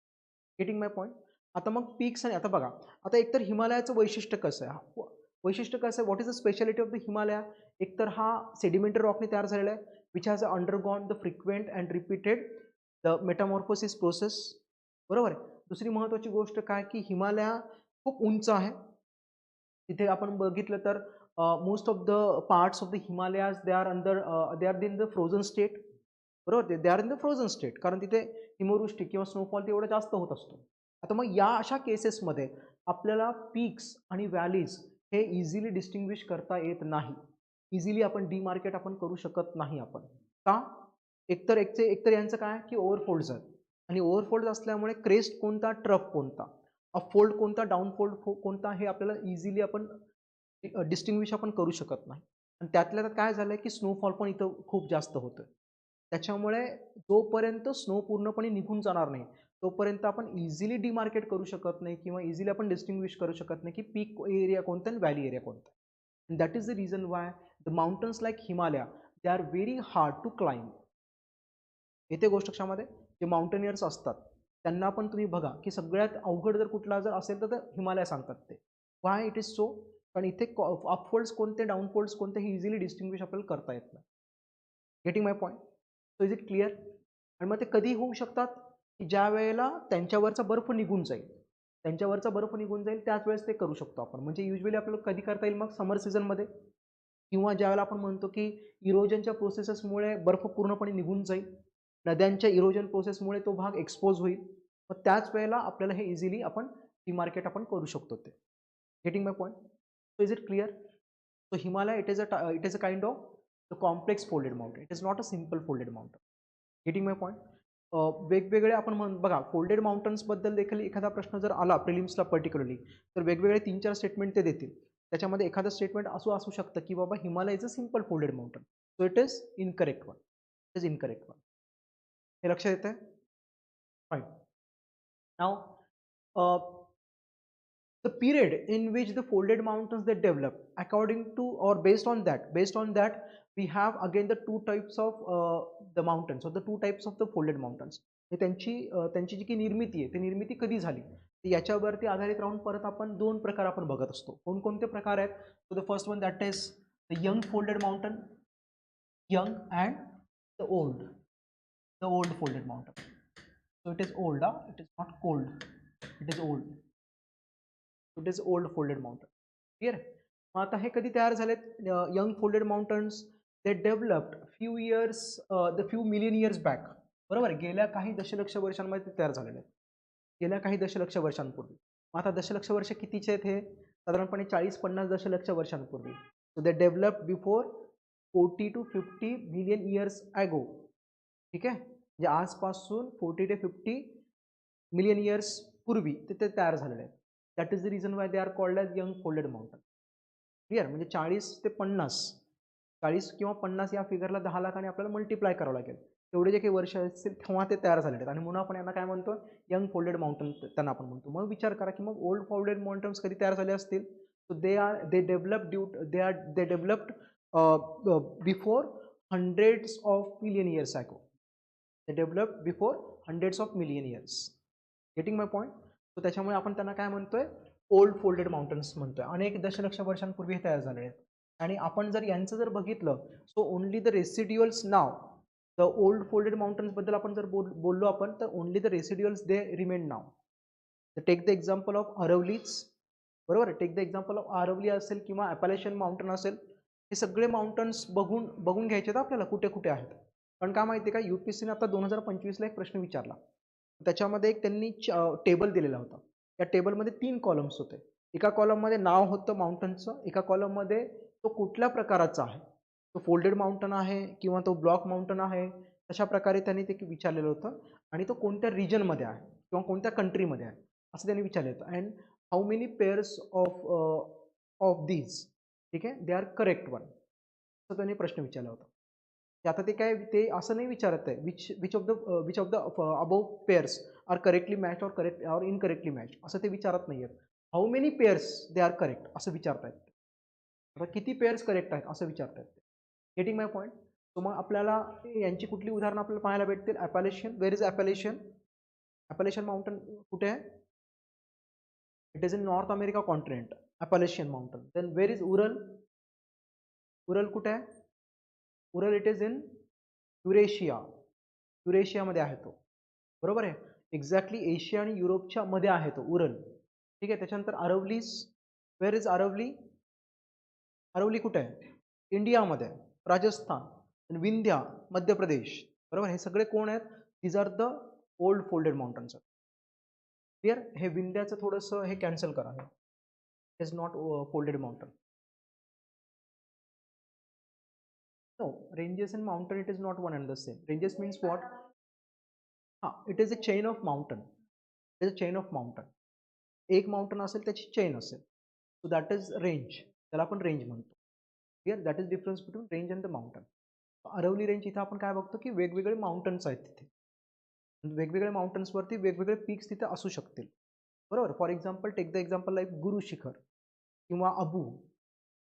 Getting my point. आता मग पीक्स आणि आता बघा, आता एकतर हिमालयाचं वैशिष्ट्य कसं आहे, वैशिष्ट्य कसं आहे, what is the speciality of the Himalaya. एकतर हा सेडिमेंटरी रॉकने तयार झालेला आहे, which has undergone the frequent and repeated the Metamorphosis process, बरोबर आहे. दुसरी महत्त्वाची गोष्ट काय, की हिमालया खूप उंच आहे. तिथे आपण बघितलं तर most of the parts of the Himalayas they are in the frozen state, बरोबर. They are in the frozen state, कारण तिथे हिमवृष्टी किंवा स्नोफॉल तेवढा जास्त होत असतो. आता मग या अशा केसेसमध्ये आपल्याला पीक्स आणि व्हॅलीज हे इझिली डिस्टिंग्विश करता येत नाही. इझिली आपण डिमार्केट आपण करू शकत नाही आपण. का? एकतर यांचं काय की ओव्हरफोल्ड्स आहेत आणि ओव्हरफोल्ड असल्यामुळे क्रेस्ट कोणता, ट्रफ कोणता, अपफोल्ड कोणता, डाऊनफोल्ड कोणता हे आपल्याला इझिली आपण डिस्टिंग्विश आपण करू शकत नाही. आणि त्यातल्या त्यात काय झालंय की स्नोफॉल पण इथं खूप जास्त होतोय. त्याच्यामुळे जोपर्यंत स्नो पूर्णपणे निघून जाणार नाही तोपर्यंत आपण इझिली डिमार्केट करू शकत नाही किंवा इझिली आपण डिस्टिंग्विश करू शकत नाही की पीक एरिया कोणता आणि व्हॅली एरिया कोणता. And that is the reason why the mountains like Himalaya they are very hard to climb. येते गोष्ट लक्षामध्ये, जे माउंटेनियर्स असतात त्यांना पण तुम्ही बघा की सगळ्यात अवघड जर कुठला जर असेल तर हिमालय सांगतात ते. Why it is so? कारण इथे अपफोल्ड्स कोणते, डाऊनफोल्ड्स कोणते हे इझिली डिस्टिंग्विश आपल्याला करता येत नाही. Getting my point? So is it clear? आणि मग ते कधी होऊ शकतात की ज्या वेळेला त्यांच्यावरचा बर्फ निघून जाईल, त्यांच्यावरचा बर्फ निघून जाईल त्याच वेळेस ते करू शकतो आपण. म्हणजे युजली आपल्याला कधी करता येईल? मग समर सीझनमध्ये किंवा ज्यावेळेला आपण म्हणतो की इरोजनच्या प्रोसेसेसमुळे बर्फ पूर्णपणे निघून जाईल, नद्यांच्या इरोजन प्रोसेसमुळे तो भाग एक्सपोज होईल, मग त्याच वेळेला आपल्याला हे इझिली आपण डिमार्केट आपण करू शकतो ते. Getting my point? So is it clear? So Himalaya it is a kind of the complex folded mountain. It is not a simple folded mountain. Getting my point? वेगवेगळे आपण बघा फोल्डेड माउंटन्सबद्दल देखील एखादा प्रश्न जर आला प्रिलिम्सला पर्टिक्युलरली तर वेगवेगळे 3-4 स्टेटमेंट ते देतील. त्याच्यामध्ये एखादं स्टेटमेंट असं असू शकतं की बाबा Himalaya is a simple folded mountain. So it is incorrect one. It is incorrect one. हे लक्षात येतंय? Fine. Now the period in which the folded mountains they develop according to or based on that we have again the two types of the mountains or the two types of the folded mountains. त्यांची जी की निर्मिती आहे ती निर्मिती कधी झाली याच्यावरती आधारित राहून परत आपण दोन प्रकार आपण बघत असतो. कोणकोणते प्रकार आहेत? So the first one that is the young folded mountain, young and the old folded mountain. So it is old, it is not cold, it is old. It is old folded mountain. Clear? मग आता हे कधी तयार झालेत? Young folded mountains they developed few million years back. बरोबर आहे, गेल्या काही दशलक्ष वर्षांमध्ये ते तयार झालेले आहेत, गेल्या काही दशलक्ष वर्षांपूर्वी. मग आता दशलक्ष वर्ष कितीचे आहेत? हे साधारणपणे 40-50 दशलक्ष वर्षांपूर्वी. So they developed before 40 to 50 million years ago. ठीक आहे, म्हणजे आजपासून 40 to 50 मिलियन इयर्स पूर्वी ते तयार झालेले आहेत. That is the reason Y they are called as young folded mountain. Clear? म्हणजे 40 ते 50, 40 किंवा 50 या फिगरला 10 लाखाने आपल्याला मल्टिप्लाय करावं लागेल. तेवढे जे काही वर्ष असतील तेव्हा ते तयार झालेले आहेत आणि म्हणून आपण यांना काय म्हणतो? यंग फोल्डेड माउंटन त्यांना आपण म्हणतो. मग विचार करा की मग ओल्ड फोल्डेड माउंटन्स कधी तयार झाले असतील? So they developed before hundreds of million years ago. They developed before hundreds of million years. Getting my point? So त्याच्यामुळे आपण त्यांना काय म्हणतोय? ओल्ड फोल्डेड माउंटन्स म्हणतोय. अनेक दशलक्ष वर्षांपूर्वी हे तयार झाले आहेत. आणि आपण जर यांचं जर बघितलं so only the residuals now the old folded mountains बद्दल आपण जर बोललो आपण तर only the residuals they remain now. Take the example of Aravallis. बरोबर, take the example of Aravalli असेल किंवा ॲपॅलेशियन माउंटन असेल, हे सगळे माउंटन्स बघून घ्यायचे आहेत आपल्याला कुठे कुठे आहेत. पण काय माहिती आहे का, UPSCने आता 2025ला एक प्रश्न विचारला, त्याच्यामध्ये एक त्यांनी टेबल दिलेला होता. या टेबलमध्ये 3 कॉलम्स होते. एका कॉलममध्ये नाव होतं माउंटनचं, एका कॉलममध्ये तो कुठल्या प्रकाराचा आहे, तो फोल्डेड माउंटन आहे किंवा तो ब्लॉक माउंटन आहे, तशा प्रकारे त्यांनी ते विचारलेलं होतं. आणि तो कोणत्या रिजनमध्ये आहे किंवा कोणत्या कंट्रीमध्ये आहे असं त्यांनी विचारलं होतं. And how many pairs of these, ठीक आहे, दे आर करेक्ट वन, असं त्यांनी प्रश्न विचारला होता. आता ते असं नाही विचारत आहे which of the above pairs are correctly match or correct or incorrectly match, असं ते विचारत नाही आहेत. How many pairs they are correct असं विचारतायत. आता किती पेअर्स करेक्ट आहेत असं विचारतायत. Getting my point? सो मग आपल्याला यांची कुठली उदाहरणं आपल्याला पाहायला भेटतील? ॲपॅलेशियन. वेर इज ॲपॅलेशियन? ॲपॅलेशियन माउंटन कुठे आहे? It is in North America continent, Appalachian mountain. Then where is Ural? Ural कुठे आहे? Ural it is in Eurasia. युरेशियामध्ये आहे तो. बरोबर आहे, एक्झॅक्टली एशिया आणि युरोपच्या मध्ये आहे तो उरल. ठीक आहे. त्याच्यानंतर अरवलीज. वेर इज अरवली? अरवली कुठे आहे? इंडियामध्ये, राजस्थान, विंध्या, मध्य प्रदेश. बरोबर, हे सगळे कोण आहेत? These are the old folded mountains. Clear. हे विंध्याचं थोडंसं हे कॅन्सल करा, it is not folded mountain. No, ranges and mountain, it is not one and the same. Ranges means what? It is a chain of mountain. It is a chain of mountain. एक mountain असेल त्याची chain असेल, so that is range, त्याला आपण range म्हणतो. Clear. That is difference between range and the mountain. Aravalli range इथं आपण काय बघतो की वेगवेगळे माउंटन्स आहेत तिथे, वेगवेगळ्या माउंटन्सवरती वेगवेगळे पीक्स तिथे असू शकतील. बरोबर. For example, take the example like Guru Shikhar किंवा अबू.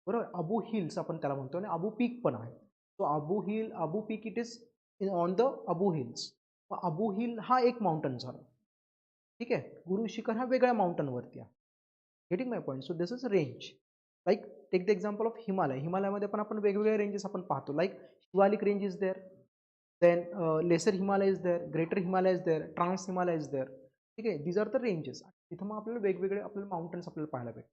बरोबर. अबू हिल्स आपण त्याला म्हणतो आणि अबू पीक पण आहे. So Abu hill, Abu peak it is in on the Abu hills. Abu hill हा एक माउंटन झाला. ठीक आहे. गुरु शिखर हा वेगळ्या माउंटनवरती आहे. Getting my point. So this is range. Like take the example of Himalaya. हिमालयामध्ये पण आपण वेगवेगळे रेंजेस आपण पाहतो. Like Shivalik range is there, then lesser Himalaya is there, greater Himalaya is there, trans Himalaya is there. ठीक आहे. These are the ranges. तिथं मग आपल्याला वेगवेगळे आपल्याला माउंटन्स आपल्याला पाहायला भेटतात.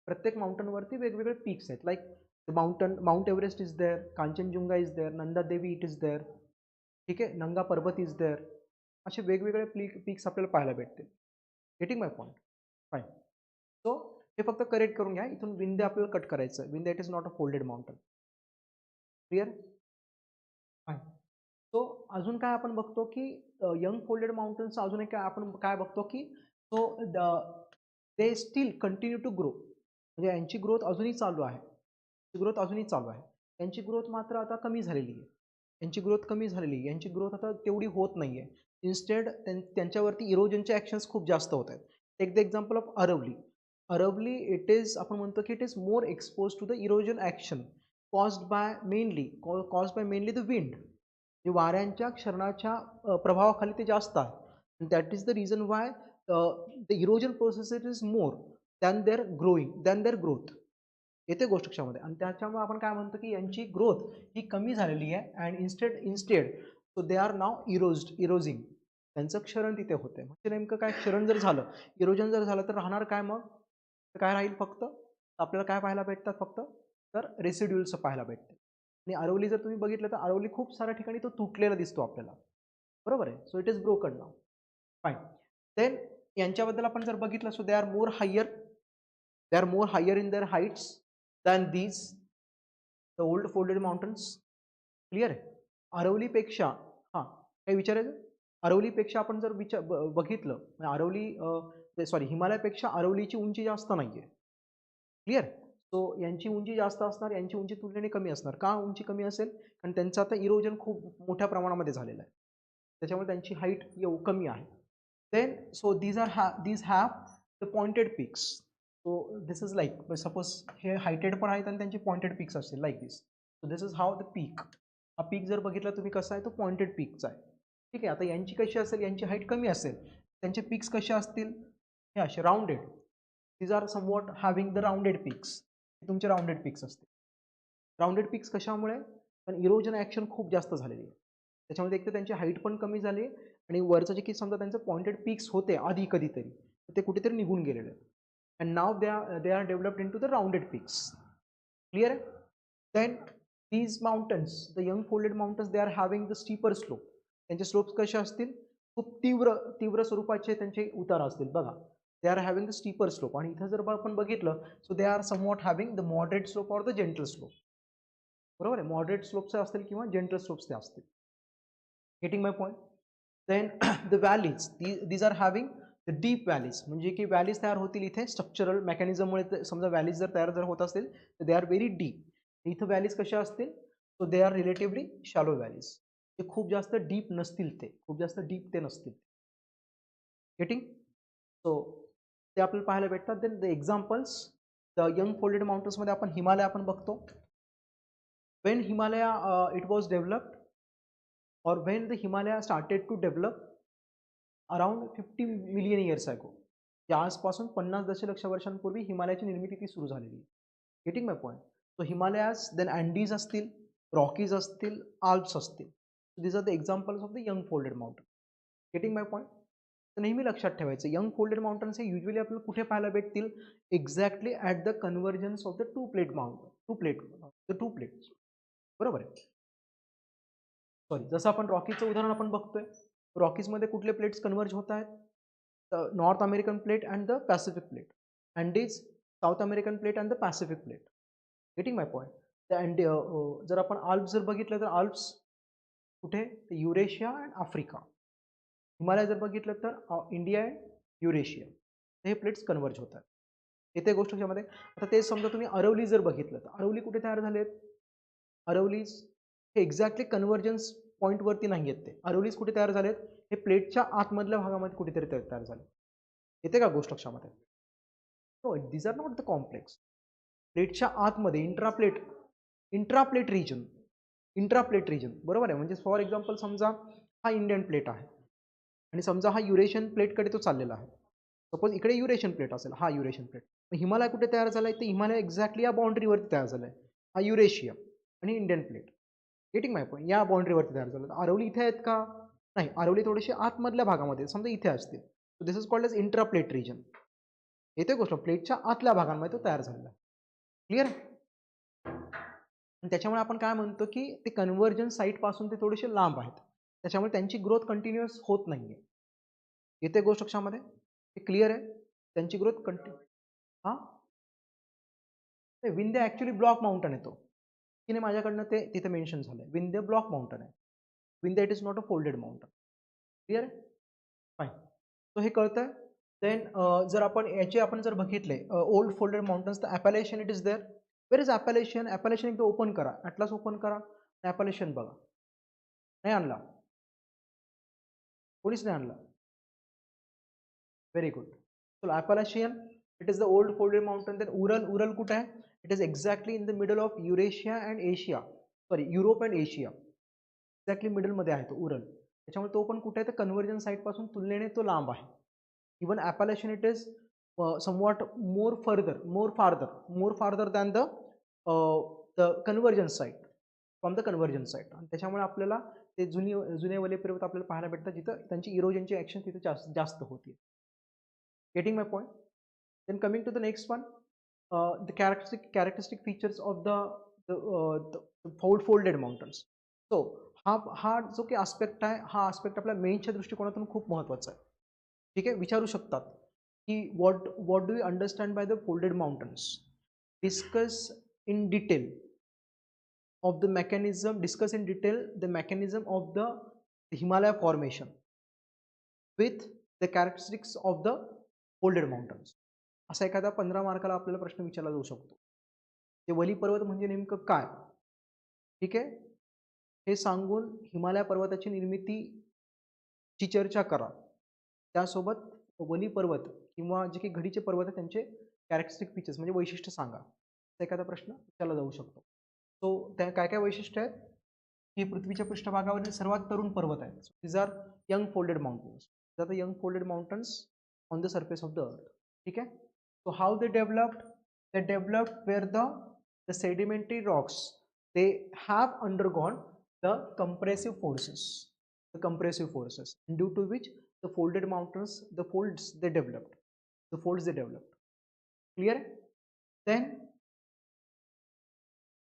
प्रत्येक माउंटनवरती वेगवेगळे पीक्स आहेत. Like Mount Everest is there, Kanchenjunga is there, Nanda Devi it is there. ठीक आहे. नंगा पर्वत इज देअर. असे वेगवेगळे पीक्स आपल्याला पाहायला भेटतील. Getting my point. Fine. So हे फक्त करेक्ट करून घ्या. इथून विंध्य आपल्याला कट करायचं. Vindhya it is not a folded mountain. Clear. Fine. So अजून काय आपण बघतो की यंग फोल्डेड माउंटन्स अजून एक आपण काय बघतो की so they still continue to grow. म्हणजे यांची ग्रोथ अजूनही चालू आहे. यांची ग्रोथ मात्र आता कमी झालेली आहे. यांची ग्रोथ आता तेवढी होत नाहीये. इन्स्टेड त्यांच्यावरती इरोजनचे ॲक्शन्स खूप जास्त होत आहेत. Take the example of Aravalli. Aravalli it is आपण म्हणतो की it is more expose to the erosion action caused by mainly the wind. वाऱ्यांच्या क्षरणाच्या प्रभावाखाली ते जास्त आहे. That is the reason why the erosion process is more than their growth. येते गोष्ट लक्षामध्ये. आणि त्याच्यामुळे आपण काय म्हणतो की यांची ग्रोथ ही कमी झालेली आहे. And instead so they are now eroding. त्यांचं क्षरण तिथे होते. म्हणजे नेमकं काय, क्षरण जर झालं, इरोजन जर झालं तर राहणार काय मग? तर काय राहील? फक्त आपल्याला काय पाहायला भेटतात? फक्त तर रेसिड्युअल्स पाहायला भेटते. आणि अरवली जर तुम्ही बघितलं तर अरवली खूप साऱ्या ठिकाणी तो तुटलेला दिसतो आपल्याला. बरोबर आहे. So it is broken now. Fine. Then यांच्याबद्दल आपण जर बघितलं so they are more higher in their heights than these the old folded mountains. Clear आहे. अरवलीपेक्षा काही विचारायचं? अरवलीपेक्षा आपण जर बघितलं हिमालयापेक्षा अरवलीची उंची जास्त नाहीये. क्लिअर. सो यांची उंची जास्त असणार, यांची उंची तुलनेने कमी असणार. का उंची कमी असेल? कारण त्यांचं आता इरोजन खूप मोठ्या प्रमाणामध्ये झालेलं आहे. त्याच्यामुळे त्यांची हाईट कमी आहे. Then so these have the pointed peaks. So this is like suppose हे हायटेड पण आहेत आणि त्यांचे पॉइंटेड पिक्स असतील like this. So this is how the peak. हा पीक जर बघितला तुम्ही कसा आहे, तो पॉइंटेड पीकचा आहे. ठीक आहे. आता यांची कशी असेल? यांची हाईट कमी असेल, त्यांचे पिक्स कसे असतील? हे असे rounded. These are somewhat having the rounded peaks. तुमचे राऊंडेड पिक्स असतील. राऊंडेड पिक्स कशामुळे? कारण इरोजन ॲक्शन खूप जास्त झालेली आहे. त्याच्यामध्ये एक तर त्यांची हाईट पण कमी झाली आणि वरचं जे की समजा त्यांचं पॉइंटेड पिक्स होते आधी कधीतरी, ते कुठेतरी निघून गेलेले. And now they are developed into the rounded peaks. Clear आहे. Then these mountains, the young folded mountains, they are having the steeper slope. त्यांचे स्लोप्स कसे असतील? खूप तीव्र स्वरूपाचे त्यांचे उतार असतील. बघा, they are having the steeper slope. आणि इथं जर आपण बघितलं so they are somewhat having the moderate slope or the gentle slope. बरोबर आहे. मॉडरेट स्लोप्स असतील किंवा जेंटल स्लोप्स ते असतील. Getting my point. Then the valleys, these are having the deep valleys. म्हणजे की व्हॅलीज तयार होतील इथे स्ट्रक्चरल मेकॅनिझममुळे. समजा व्हॅलीज जर तयार होत असतील तर दे आर व्हेरी डीप. इथं व्हॅलीज कशा असतील? So they R relatively shallow valleys. ते खूप जास्त डीप नसतील, ते नसतील. गेटिंग. सो ते आपल्याला पाहायला भेटतात. Then the examples, the young folded माउंटन्समध्ये आपण हिमालय आपण बघतो. When Himalaya it was developed or when the Himalaya started to develop around 50 million years ago. या आजपासून 50 दशलक्ष वर्षांपूर्वी हिमालयाची निर्मिती ती सुरू झालेली आहे. Getting my point. So Himalayas, then Andes असतील, रॉकीज असतील, आल्प्स असतील. These are the examples of the young folded mountain. Getting my point. तर नेहमी लक्षात ठेवायचं, यंग फोल्डेड माउंटन्स हे युजली आपल्याला कुठे पाहायला भेटतील? Exactly at the convergence of the two plates. बरोबर आहे. सॉरी, जसं आपण रॉकीचं उदाहरण आपण बघतोय, रॉकीजमध्ये कुठले प्लेट्स कन्व्हर्ज होत आहेत? North American plate and the Pacific plate. Andes, south American plate and the Pacific plate. Getting my point. जर आपण आल्प्स जर बघितलं तर आल्प्स कुठे, युरेशिया अँड आफ्रिका. हिमालय जर बघितलं तर इंडिया अँड युरेशिया. हे प्लेट्स कन्वर्ज होतात. येते गोष्ट त्याच्यामध्ये. आता तेच समजा तुम्ही अरवली जर बघितलं तर अरवली कुठे तयार झालेत? अरवलीज हे एक्झॅक्टली कन्व्हर्जन्स पॉईंटवरती नाही आहेत. ते अरवलीज कुठे तयार झालेत? हे प्लेटच्या आतमधल्या भागामध्ये कुठेतरी तयार झाले. येते का गोष्ट लक्षामध्ये? No, these are not the complex. प्लेटच्या आतमध्ये इंट्राप्लेट रिजन बरोबर आहे. म्हणजे फॉर एक्झाम्पल समजा हा इंडियन प्लेट आहे आणि समजा हा युरेशियन प्लेटकडे तो चाललेला आहे. सपोज इकडे युरेशियन प्लेट असेल, हा युरेशियन प्लेट. हिमालय कुठे तयार झाला आहे? तर हिमालय एक्झॅक्टली या बाउंड्रीवरती तयार झाला आहे. हा युरेशिया आणि Indian plate. Getting my point. या बाउंड्रीवरती तयार झालं. अरवली इथे आहेत का? नाही, अरवली थोडीशी आतमधल्या भागामध्ये समजा इथे असतील. So this is called as intraplate region. येते गोष्ट, प्लेटच्या आतल्या भागांमध्ये तो तयार झालेला आहे. क्लिअर? त्याच्यामुळे आपण काय म्हणतो की ते कन्व्हर्जन साईट पासून ते थोडेसे लांब आहेत. त्याच्यामुळे त्यांची ग्रोथ कंटिन्युअस होत नाहीये. येते गोष्ट लक्षामध्ये? हे क्लिअर आहे? त्यांची ग्रोथ हा, विंध्य ऍक्च्युली ब्लॉक माउंटन येतो की नाही, माझ्याकडनं ते तिथे मेन्शन झालंय. विंध्य ब्लॉक माउंटन आहे. Vindhya it is not a folded mountain. Clear आहे? फाईन. सो हे कळतंय. देन जर आपण जर बघितले ओल्ड फोल्डेड माउंटन्स, तर Appalachian it is there. Where is Appalachian? Appalachian एकदा ओपन करा, ॲटलास ओपन करा, ॲपॅलेशियन बघा. नाही आणला? कोणीच नाही आणला? Very good. So Appalachian it is the old folded mountain. Then Ural कुठे आहे? It is exactly in the middle of Eurasia and Asia, sorry Europe and Asia. Exactly मिडलमध्ये आहे तो उरल. त्याच्यामुळे तो पण कुठे आहे? तर कन्व्हर्जन साईटपासून तुलनेने तो लांब आहे. Even Appalachian it is somewhat more farther than the convergence site, from the convergence site. आणि त्याच्यामुळे आपल्याला ते जुने वले पर्वत आपल्याला पाहायला भेटतात जिथं त्यांची इरोजनची ऍक्शन तिथे जास्त होती. Getting my point? Then coming to the next one, the characteristic features of the folded mountains. So हा जो काही आस्पेक्ट आहे, हा आस्पेक्ट आपल्या मेन्सच्या दृष्टिकोनातून खूप महत्त्वाचा आहे. ठीक आहे, विचारू शकतात की what do you understand by the folded mountains? Discuss in detail the mechanism of the Himalaya formation with the characteristics of the folded mountains. असा एखादा 15 मार्काला आपल्याला प्रश्न विचारला जाऊ शकतो. ते वली पर्वत म्हणजे नेमकं काय? ठीक आहे, हे सांगून हिमालय पर्वताची निर्मितीची चर्चा करा. त्यासोबत वली पर्वत किंवा जे काही घडीचे पर्वत आहेत त्यांचे कॅरेक्टरिस्टिक फीचर्स म्हणजे वैशिष्ट्य सांगा. एखादा प्रश्न विचारला जाऊ शकतो. सो त्या काय काय वैशिष्ट्य आहेत की पृथ्वीच्या पृष्ठभागावरील सर्वात तरुण पर्वत आहेत. These are young folded mountains. The young folded mountains on the surface of the earth. ठीक आहे. So how they developed where the sedimentary rocks they have undergone the compressive forces due to which the folded mountains, the folds they developed. Clear? Then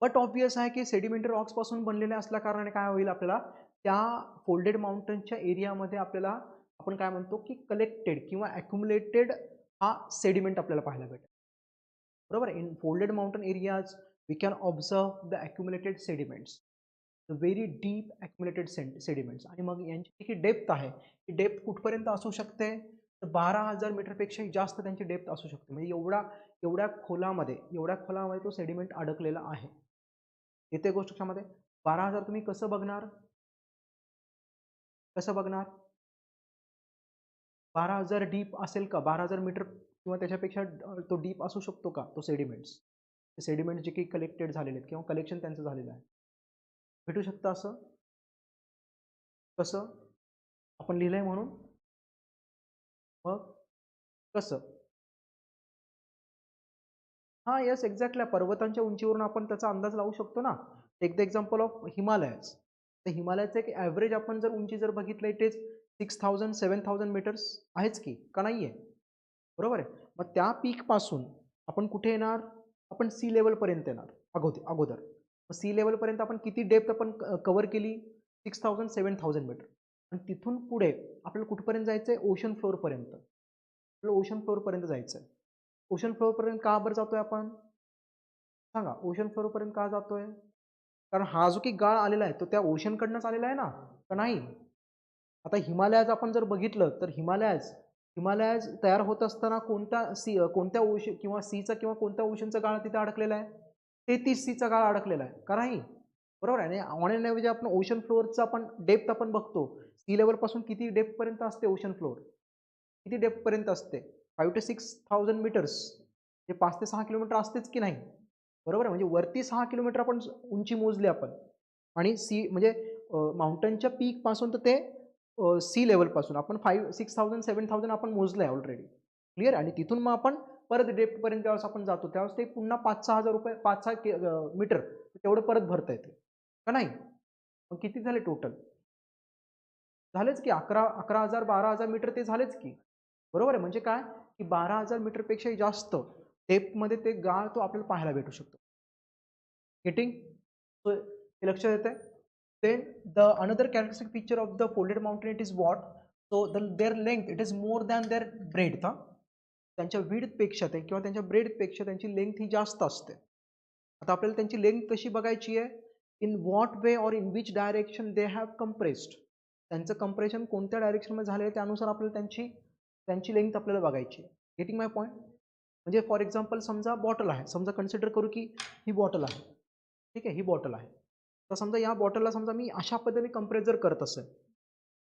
but obvious आहे की sedimentary Roxx पासून बनलेले असल्या कारणाने काय होईल, आपल्याला त्या फोल्डेड माउंटनच्या एरियामध्ये आपल्याला आपण काय म्हणतो की कलेक्टेड किंवा अॅक्युमुलेटेड हा सेडिमेंट आपल्याला पाहायला भेटेल. बरोबर. In folded mountain areas we can observe the accumulated sediments, the very deep accumulated sediments. आणि मग यांची जी डेप्थ आहे ती डेप्थ कुठपर्यंत असू शकते, तर 12,000 मीटरपेक्षाही जास्त त्यांची डेप्थ असू शकते. म्हणजे एवढ्या खोलामध्ये तो सेडिमेंट अडकलेला आहे. येते गोष्ट त्यामध्ये 12,000 तुम्ही कसं बघणार 12,000 डीप असेल का? 12,000 मीटर किंवा त्याच्यापेक्षा तो डीप असू शकतो का तो सेडिमेंट्स? ते सेडिमेंट जे काही कलेक्टेड झालेले आहेत किंवा कलेक्शन त्यांचं झालेलं आहे, भेटू शकतं असं? कसं? आपण लिहिलंय म्हणून? मग कसं? हां, येस, एक्झॅक्टली. पर्वतांच्या उंचीवरून आपण त्याचा अंदाज लावू शकतो ना. Take the example of Himalayas. तर हिमालयाचं एक ॲव्हरेज आपण जर उंची जर बघितलं, इट इज 6,000 7,000 मीटर्स आहेच की, का नाही आहे? बरोबर आहे. मग त्या पीकपासून आपण कुठे येणार? आपण सी लेवलपर्यंत येणार अगोदर. मग सी लेवलपर्यंत आपण किती डेप्थ आपण कव्हर केली? 6,000 7,000 मीटर. आणि तिथून पुढे आपल्याला कुठपर्यंत जायचं आहे? ओशन फ्लोअरपर्यंत. ओशन फ्लोअरपर्यंत जायचं आहे. ओशन फ्लोअरपर्यंत का बरं जातोय आपण? सांगा, ओशन फ्लोअरपर्यंत का जातोय? कारण हा जो की गाळ आलेला आहे तो त्या ओशनकडनंच आलेला आहे ना, का नाही? आता हिमालयाज आपण जर बघितलं तर हिमालयाज तयार होत असताना कोणत्या ओशन किंवा सीचा किंवा कोणत्या ओशनचा गाळ तिथे अडकलेला आहे? 33 सीचा गाळ अडकलेला आहे, का नाही? बरोबर आहे. आणि ऑन एन एव्हरेज आपण ओशन फ्लोअरचा आपण डेप्थ आपण बघतो. सी लेवलपासून किती डेप्थपर्यंत असते ओशन फ्लोअर? किती डेप्थपर्यंत असते? 5 to 6,000 मीटर्स. हे 5 ते 6 किलोमीटर असतेच की नाही? बरोबर आहे. म्हणजे वरती 6 किलोमीटर आपण उंची मोजली आपण. आणि म्हणजे माउंटनच्या पीक पासून तर ते सी लेवलपासून आपण 5,000-6,000 7,000 आपण मोजलं आहे ऑलरेडी. क्लिअर. आणि तिथून मग आपण परत डेप्थपर्यंत ज्यावेळेस आपण जातो त्यावेळेस ते पुन्हा 5,000-6,000 5-6 मीटर तेवढं परत भरता येते, का नाही? मग किती झाले टोटल? झालेच की 11,000 12,000 मीटर ते झालेच की. बरोबर आहे. म्हणजे काय की 12,000 मीटरपेक्षाही जास्त डेप्थमध्ये ते गाळ तो आपल्याला पाहायला भेटू शकतो. गेटिंग? सो हे लक्षात येतंय? Then the another characteristic feature of the folded mountain it is what? So their length it is more than their breadth. त्यांच्या width पेक्षा ते किंवा त्यांच्या breadth पेक्षा त्यांची लेंथ ही जास्त असते. आता आपल्याला त्यांची लेंथ कशी बघायची आहे? इन व्हॉट वे और in which direction they have compressed. त्यांचं कंप्रेशन कोणत्या डायरेक्शनमध्ये झालं आहे त्यानुसार आपल्याला त्यांची त्यांची लेंथ आपल्याला बघायची आहे. Getting my point? म्हणजे फॉर एक्झाम्पल समजा बॉटल आहे. समजा कन्सिडर करू की ही बॉटल आहे. ठीक आहे, ही बॉटल आहे. तर समजा या बॉटलला समजा मी अशा पद्धतीने कंप्रेस जर करत असेल,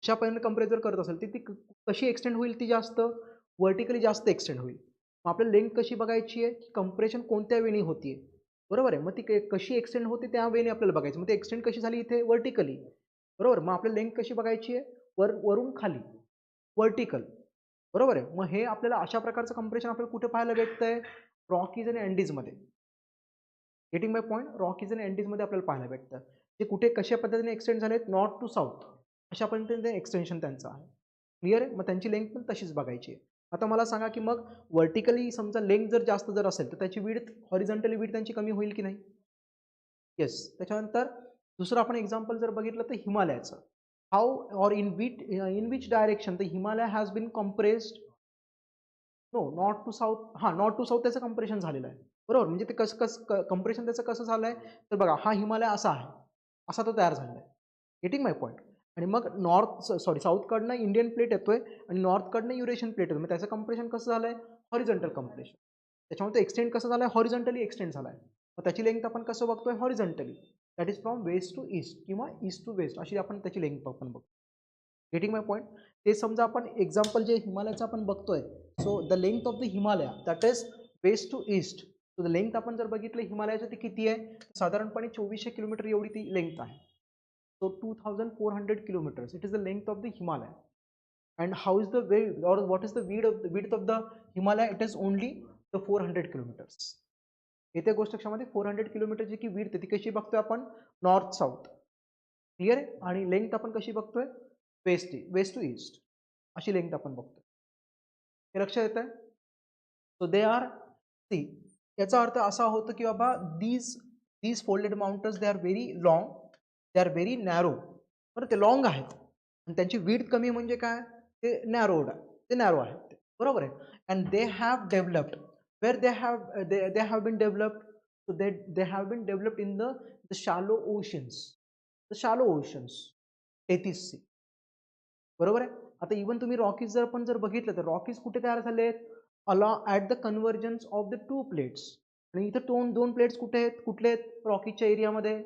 अशा पद्धतीने कंप्रेस जर करत असेल, ती कशी एक्सटेंड होईल? ती जास्त व्हर्टिकली जास्त एक्सटेंड होईल. मग आपल्याला लेंथ कशी बघायची आहे? की कंप्रेशन कोणत्या वेळी होतीये, बरोबर आहे. मग ती कशी एक्सटेंड होते त्या वेळी आपल्याला बघायचं. मग ती एक्सटेंड कशी झाली इथे? व्हर्टिकली, बरोबर. मग आपल्याला लेंथ कशी बघायची आहे? वरून खाली, व्हर्टिकल, बरोबर आहे. मग हे आपल्याला अशा प्रकारचं कंप्रेशन आपल्याला कुठे पाहायला भेटतंय? रॉकीज आणि अँडीजमध्ये. Getting my point? रॉकीज आणि अँडीजमध्ये आपल्याला पाहायला भेटतं. ते कुठे कशा पद्धतीने एक्सटेंड झालेत? नॉर्थ टू साऊथ अशा पद्धतीने एक्सटेन्शन त्यांचं आहे. क्लिअर आहे? मग त्यांची लेंथ पण तशीच बघायची आहे. आता मला सांगा की मग व्हर्टिकली समजा लेंथ जर जास्त जर असेल तर त्याची विड्थ हॉरिझॉन्टली विड्थ त्यांची कमी होईल की नाही? येस. त्याच्यानंतर दुसरं आपण एक्झाम्पल जर बघितलं तर हिमालयाचं. How or in which direction the Himalaya has been compressed? No, north to south. हां, नॉर्थ टू साऊथ त्याचं कंप्रेशन झालेलं आहे. बरोबर. म्हणजे ते कसं कंप्रेशन त्याचं कसं झालंय? तर बघा हा हिमालय असा आहे. असा तो तयार झालेला आहे. Getting my point? आणि मग साऊथकडनं इंडियन प्लेट येतोय आणि नॉर्थकडनं युरेशियन प्लेट येतोय. मग त्याचं कंप्रेशन कसं झालंय? Horizontal compression. त्याच्यामुळे तो एक्सटेंड कसं झालाय? हॉरिझॉन्टली एक्सटेंड झालाय. मग त्याची लेंथ आपण कसं बघतोय? Horizontally. That is from west to east किंवा ईस्ट टू वेस्ट अशी आपण त्याची लेंथ आपण बघतो. Getting my point? ते समजा आपण एक्झाम्पल जे हिमालयाचं आपण बघतोय. So the length of the Himalaya that is west to east. So the length आपण जर बघितलं हिमालयाचं ते किती आहे? साधारणपणे 2400 किलोमीटर एवढी ती लेंथ आहे. So 2,400 kilometers. It is the length of the Himalaya. And how is the width or what is the width of the Himalaya? It is only the 400 kilometers. येत्या गोष्ट लक्षामध्ये 400 किलोमीटरची की विड्थ ती कशी बघतोय आपण? North south. क्लिअर आहे? आणि लेंथ आपण कशी बघतोय? वेस्ट टू ईस्ट अशी लेंथ आपण बघतोय. हे लक्षात येत आहे? So they are see. याचा अर्थ असा होतो की बाबा these folded mountains they are very long, they are very narrow. बरं, ते लॉंग आहेत आणि त्यांची विड्थ कमी म्हणजे काय? ते नॅरो आहेत ते, बरोबर आहे. And they have developed where they have been developed. So they have been developed in the shallow oceans 33 sea, बरोबर आहे. आता इव्हन तुम्ही रॉकीज जर बघितलं तर रॉकीज कुठे तयार झालेत? At the convergence of the two plates. आणि इथं दोन प्लेट्स कुठे आहेत? कुठले आहेत रॉकीजच्या एरियामध्ये?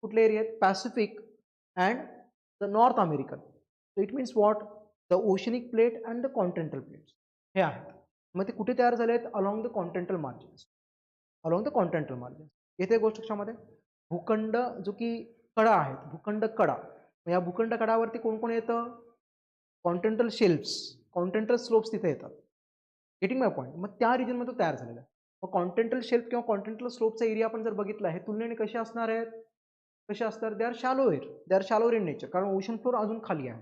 कुठले एरिया आहेत? Pacific and the north American. So it means what? The oceanic plate and the continental plates हे आहेत. मग ते कुठे तयार झाले आहेत? Along the continental margins. येथे गोष्ट कशामध्ये? भूखंड जो की कडा आहेत, भूखंड कडा. या भूखंड कडावरती कोण कोण येतं? कॉन्टिनेंटल स्लोप्स तिथे येतात. Getting my point? मग त्या रिजनमध्ये तो तयार झालेला आहे. मग कॉन्टिनेंटल शेल्फ किंवा कॉन्टिनेंटल स्लोपचा एरिया आपण जर बघितला हे तुलनेने कसे असणार आहेत? कसे असतात? They are shallower in nature, कारण ओशन फ्लोअर अजून खाली आहे.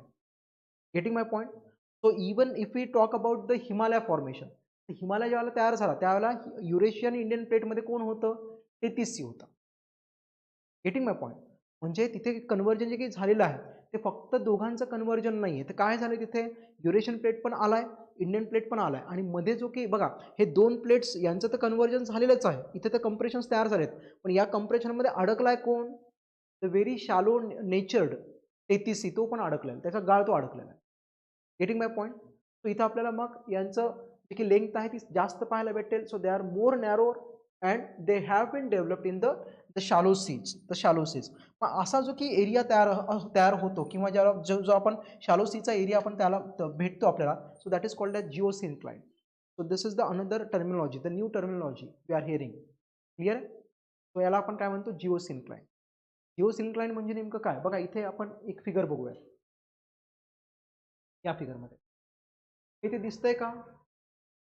Getting my point? So even if we talk about the Himalaya formation, Himalaya ज्यावेळेला तयार झाला त्यावेळेला युरेशियन इंडियन प्लेटमध्ये कोण होतं? 33 सी होता. Getting my point? म्हणजे तिथे कन्व्हर्जन जे काही झालेलं आहे ते फक्त दोघांचं कन्व्हर्जन नाही आहे. तर काय झालं तिथे? युरेशियन प्लेट पण आलाय इंडियन प्लेट पण आलाय आणि मध्ये जो की बघा हे दोन प्लेट्स यांचं तर कन्व्हर्जन झालेलंच आहे, इथे तर कंप्रेशन्स तयार झालेत, पण या कंप्रेशनमध्ये अडकलाय कोण? द व्हेरी शॅलो नेचर्ड टेथिसी, तो पण अडकलेला, त्याचा गाळ तो अडकलेला आहे. Getting my point? सो इथं आपल्याला मग यांचं जी की लेंथ आहे ती जास्त पाहायला भेटेल. So they are more narrow and they have been developed in the shallow seas, the shallow seas. मग असा जो की एरिया तयार होतो किंवा ज्याला जो आपण शॅलो सीचा एरिया आपण त्याला भेटतो आपल्याला, so that is called as geosyncline. So this is the another terminology, the new terminology we are hearing. Clear? सो याला आपण काय म्हणतो? जिओसिन्क्लाइन. जिओसिन्क्लाइन म्हणजे नेमकं काय? बघा इथे आपण एक फिगर बघूया. या फिगरमध्ये इथे दिसतंय का?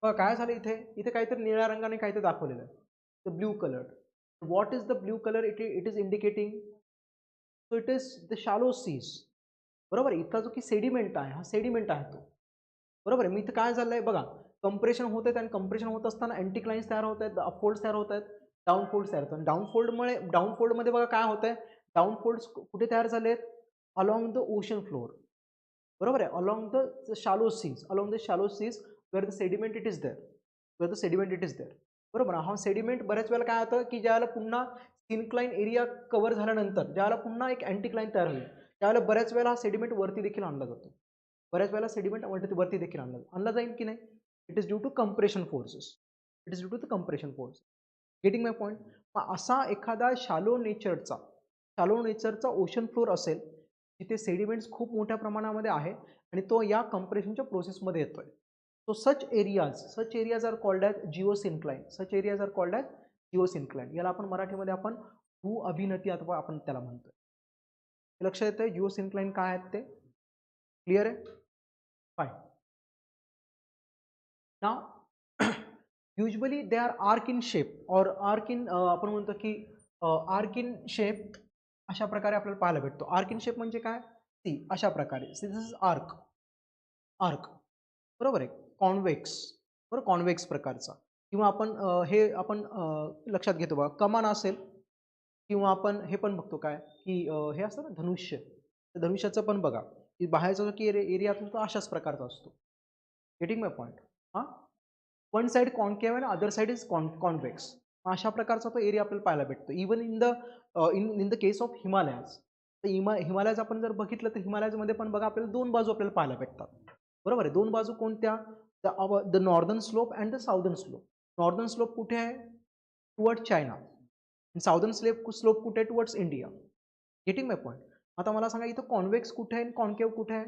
बघा काय झालं इथे, इथे काहीतरी निळ्या रंगाने काहीतरी दाखवलेलं आहे, the blue colour. What is the blue colour? It is indicating, so it is the shallow seas. बरोबर आहे. इथला जो की सेडिमेंट आहे, हा सेडिमेंट आहे तो. बरोबर आहे. मी इथं काय झालंय बघा, कंप्रेशन होत आहेत आणि कंप्रेशन होत असताना अँटीक्लाइन्स तयार होत आहेत, अपफोल्ड्स तयार होत आहेत, डाऊनफोल्ड्स तयार होतात. डाऊनफोल्डमध्ये बघा काय होत आहे, डाऊनफोल्ड्स कुठे तयार झालेत? Along the ocean floor. बरोबर आहे. Along the shallow seas, along the shallow seas where the sediment it is there, where the sediment it is there. बरोबर. हा सेडिमेंट बऱ्याच वेळेला काय होतं की ज्यावेळेला पुन्हा सिन्क्लाइन एरिया कव्हर झाल्यानंतर ज्यावेळेला पुन्हा एक अँटीक्लाइन तयार होईल, त्यावेळेला बऱ्याच वेळेला हा सेडिमेंट वरती देखील आणला जातो. बऱ्याच वेळेला सेडिमेंट वरती देखील आणला जाईल की नाही? It is due to compression forces. It is due to the compression force. Getting my point? मग असा एखादा शॅलो नेचरचा ओशन फ्लोअर असेल जिथे सेडिमेंट्स खूप मोठ्या प्रमाणामध्ये आहे आणि तो या कंप्रेशनच्या प्रोसेसमध्ये येतोय. So such areas are called as geosyncline. Such areas are called as geosyncline. याला आपण मराठीमध्ये आपण भू अभिनती अथवा आपण त्याला म्हणतोय. लक्षात येतंय जिओसिन्क्लाइन काय आहेत ते? क्लिअर आहे? Fine. Now usually they are arc in shape और आर्क इन, आपण म्हणतो की आर्क इन शेप अशा प्रकारे आपल्याला पाहायला भेटतो. आर्क इन शेप म्हणजे काय? सी अशा प्रकारे. C this is arc. Arc बरोबर आहे. कॉन्व्हेक्स, बरोबर, कॉन्व्हेक्स प्रकारचा. किंवा आपण हे आपण लक्षात घेतो बघा, कमान असेल किंवा आपण हे पण बघतो काय की हे असतं ना धनुष्य, धनुष्याचं पण बघा की बाहेरचा जो की एरिया असतो तो अशाच प्रकारचा असतो. Getting my point? हां, वन साइड कॉन्केव्ह आणि अदर साइड इज कॉन्व्हेक्स. अशा प्रकारचा तो एरिया आपल्याला पाहायला भेटतो. Even in the case of Himalayas. तर हिमालयाज आपण जर बघितलं तर हिमालयाजमध्ये पण बघा आपल्याला दोन बाजू आपल्याला पाहायला भेटतात. बरोबर आहे. दोन बाजू कोणत्या? The northern slope and the southern slope. Northern slope कुठे आहे? Toward China. साऊदर्न स्लोप कुठे आहे? Towards India. Getting my point? आता मला सांगा इथं कॉन्व्हेक्स कुठे आहे आणि कॉन्केव्ह कुठे आहे?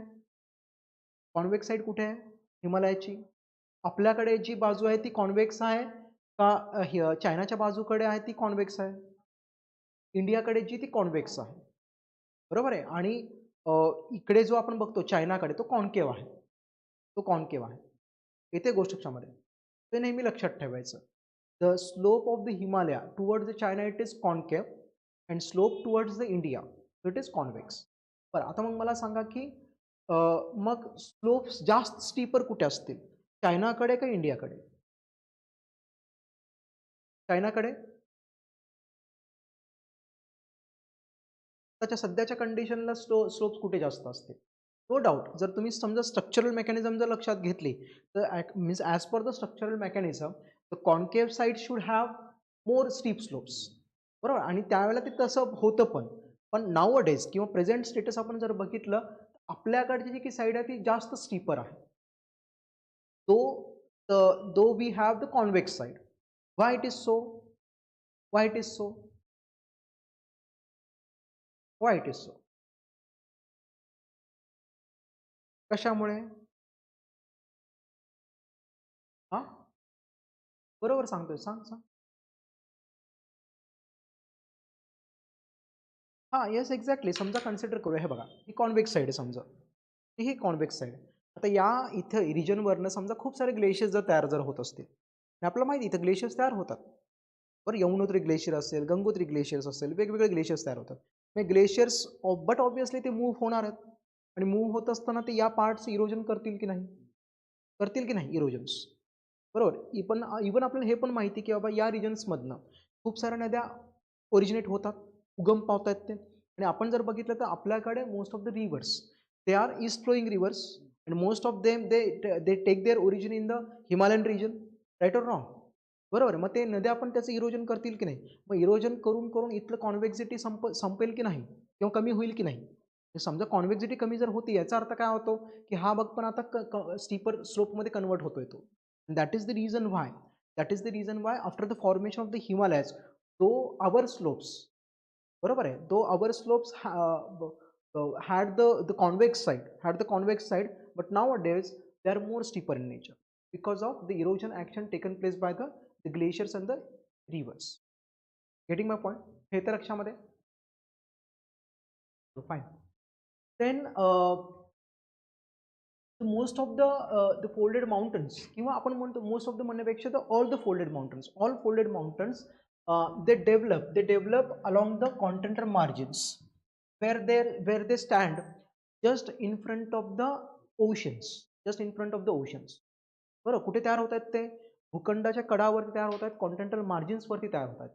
कॉन्व्हेक्स साईड कुठे आहे हिमालयाची? आपल्याकडे जी बाजू आहे ती कॉन्व्हेक्स आहे का चायनाच्या बाजूकडे आहे ती कॉन्व्हेक्स आहे? इंडियाकडे जी ती कॉन्व्हेक्स आहे. बरोबर आहे. आणि इकडे जो आपण बघतो चायनाकडे तो कॉन्केव्ह आहे, तो कॉन्केव्ह आहे. येते गोष्ट लक्षामध्ये, ते नेहमी लक्षात ठेवायचं. The slope of the Himalaya towards the China it is concave and slope towards the India it is convex. बरं, आता मग मला सांगा की मग स्लोप्स जास्त स्टीपर कुठे असतील, चायनाकडे का इंडियाकडे? चायनाकडे. त्याच्या सध्याच्या कंडिशनला स्लोप्स कुठे जास्त असते? No doubt. जर तुम्ही समजा स्ट्रक्चरल मेकॅनिझम जर लक्षात घेतली तर means as per the structural mechanism the concave side should have more steep slopes. बरोबर. आणि त्यावेळेला ते तसं होतं पण नाव डेज किंवा प्रेझेंट स्टेटस आपण जर बघितलं आपल्याकडची जी की साईड आहे ती जास्त स्टीपर आहे. Though we have the convex side. Why it is so? Why it is so? Why it is so? कशामुळे? हां, बरोबर सांगतोय. सांग, सांग. हां, येस एक्झॅक्टली. समजा कन्सिडर करूया, हे बघा, ही कॉन्व्हेक्स साईड आहे समजा. ही कॉन्व्हेक्स साईड. आता या इथं रिजनवरनं समजा खूप सारे ग्लेशियर्स जर होत असतील आणि आपल्याला माहिती इथं ग्लेशियर्स तयार होतात. बरं, यमुनोत्री ग्लेशियर असेल, गंगोत्री ग्लेशियर्स असेल, वेगवेगळे ग्लेशियर्स तयार होतात. मग ग्लेशियर्स बट ऑब्व्हियसली ते मूव्ह होणार आहेत आणि मूव्ह होत असताना ते या पार्ट्स इरोजन करतील की नाही? करतील की नाही इरोजन्स? बरोबर. इवन आपल्याला हे पण माहिती की बाबा या रिजन्समधनं खूप साऱ्या नद्या ओरिजिनेट होतात, उगम पावतात ते. आणि आपण जर बघितलं तर आपल्याकडे most of the reverse they are east flowing reverse and most of them they take their origin in the Himalayan region, right or wrong? बरोबर. मग ते नद्या पण त्याचं इरोजन करतील की नाही? मग इरोजन करून करून इथलं कॉन्व्हेक्सिटी संपेल की नाही किंवा कमी होईल की नाही? समजा कॉन्व्हेक्सिटी कमी जर होती याचा अर्थ काय होतो की हा भाग पण आता स्टीपर स्लोपमध्ये कन्वर्ट होतोय तो. That is the reason why after the formation of the Himalayas though our slopes, बरोबर आहे, though our slopes had the convex side, but nowadays they are more steeper in nature because of the erosion action taken place by the glaciers and the rivers. Getting my point? हे तर लक्षामध्ये. Fine. Then most of the folded mountains, किंवा आपण म्हणतो most of the म्हणण्यापेक्षा all the folded mountains they develop along the continental margins where they stand just in front of the oceans, बरोबर. कुठे तयार होत आहेत ते? भूखंडाच्या कडावरती तयार होत आहेत, कॉन्टिनेंटल मार्जिन्स वरती तयार होत आहेत,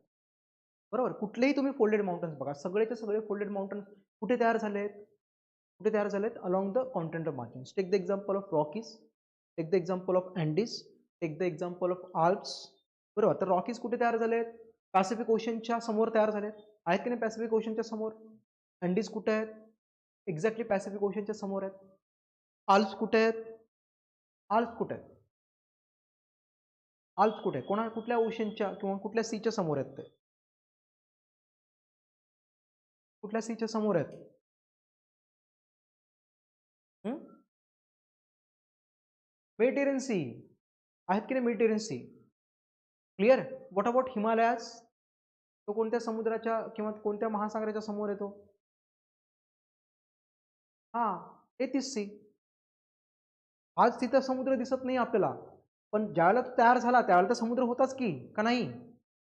बरोबर. कुठलेही तुम्ही फोल्डेड माउंटन्स बघा, सगळेचे सगळे फोल्डेड माउंटन्स कुठे तयार झालेत? Along the continental margins. Take the example of Rockies, take the example of Andes, take the example of Alps, बरोबर. तर रॉकीज कुठे तयार झालेत? पॅसिफिक ओशनच्या समोर तयार झालेत, आहेत की नाही? पॅसिफिक ओशनच्या समोर. अँडीज कुठे आहेत? एक्झॅक्टली पॅसिफिक ओशनच्या समोर आहेत. आल्प्स कुठे आहेत? कुठल्या ओशनच्या किंवा कुठल्या सीच्या समोर आहेत ते? कुठल्या सीच्या समोर आहेत? मेडिटेरियन सी आहेत की नाही? Mediterranean sea. Clear. What about Himalayas? तो कोणत्या समुद्राच्या किंवा कोणत्या महासागराच्या समोर येतो? तेहतीस सी. आज तिथं समुद्र दिसत नाही आपल्याला, पण ज्यावेळेला तो तयार झाला त्यावेळेला तर समुद्र होताच की, का नाही?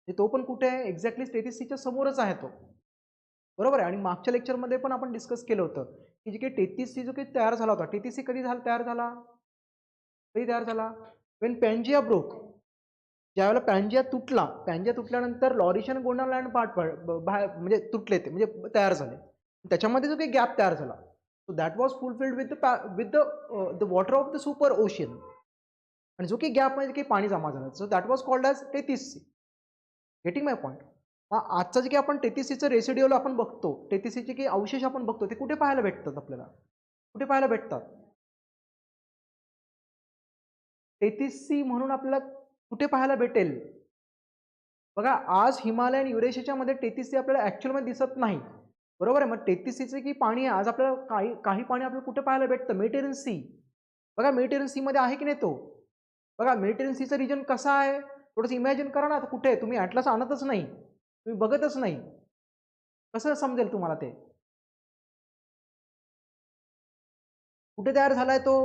तो पण कुठे आहे? एक्झॅक्टली 33 सीच्या समोरच आहे तो, बरोबर आहे. आणि मागच्या लेक्चरमध्ये पण आपण डिस्कस केलं होतं की जे काही 33 सी जो काही तयार झाला होता, 33 सी कधी तयार झाला? When Pangaea broke. ज्यावेळेला पॅन्जिया तुटल्यानंतर लॉरिशन गोंडलँड पार्ट म्हणजे तुटले, ते म्हणजे तयार झाले. त्याच्यामध्ये जो काही गॅप तयार झाला, so that was fulfilled with the water of the super ocean. आणि जो काही गॅप मध्ये काही पाणी जमा झालं, so that was called as 33 sea. Getting my point? आजचं जे काही आपण 33 सीचं रेसिड्युअल आपण बघतो, 33 सीचे काही अवशेष आपण बघतो, ते कुठे पाहायला भेटतात आपल्याला? कुठे पाहायला भेटतात? 33 सी म्हणून आपल्याला कुठे पाहायला भेटेल? बघा, आज हिमालयन युरेशियाच्या मध्ये 33 सी आपल्याला ऍक्च्युअल मध्ये दिसत नाही, बरोबर आहे. मग 33 सीचे की पाणी आहे आज आपल्याला काही पाणी आपल्याला कुठे पाहायला भेटतं? Mediterranean sea. बघा, मेडिटेरियन सी मध्ये आहे की नाही तो? बघा, मेडिटेरियन सीचा रिजन कसा आहे? थोडंसं इमॅजिन करा ना. कुठे आहे? तुम्ही ॲटलास आणतच नाही, तुम्ही बघतच नाही, कसं समजेल तुम्हाला ते? कुठे तयार झालाय तो?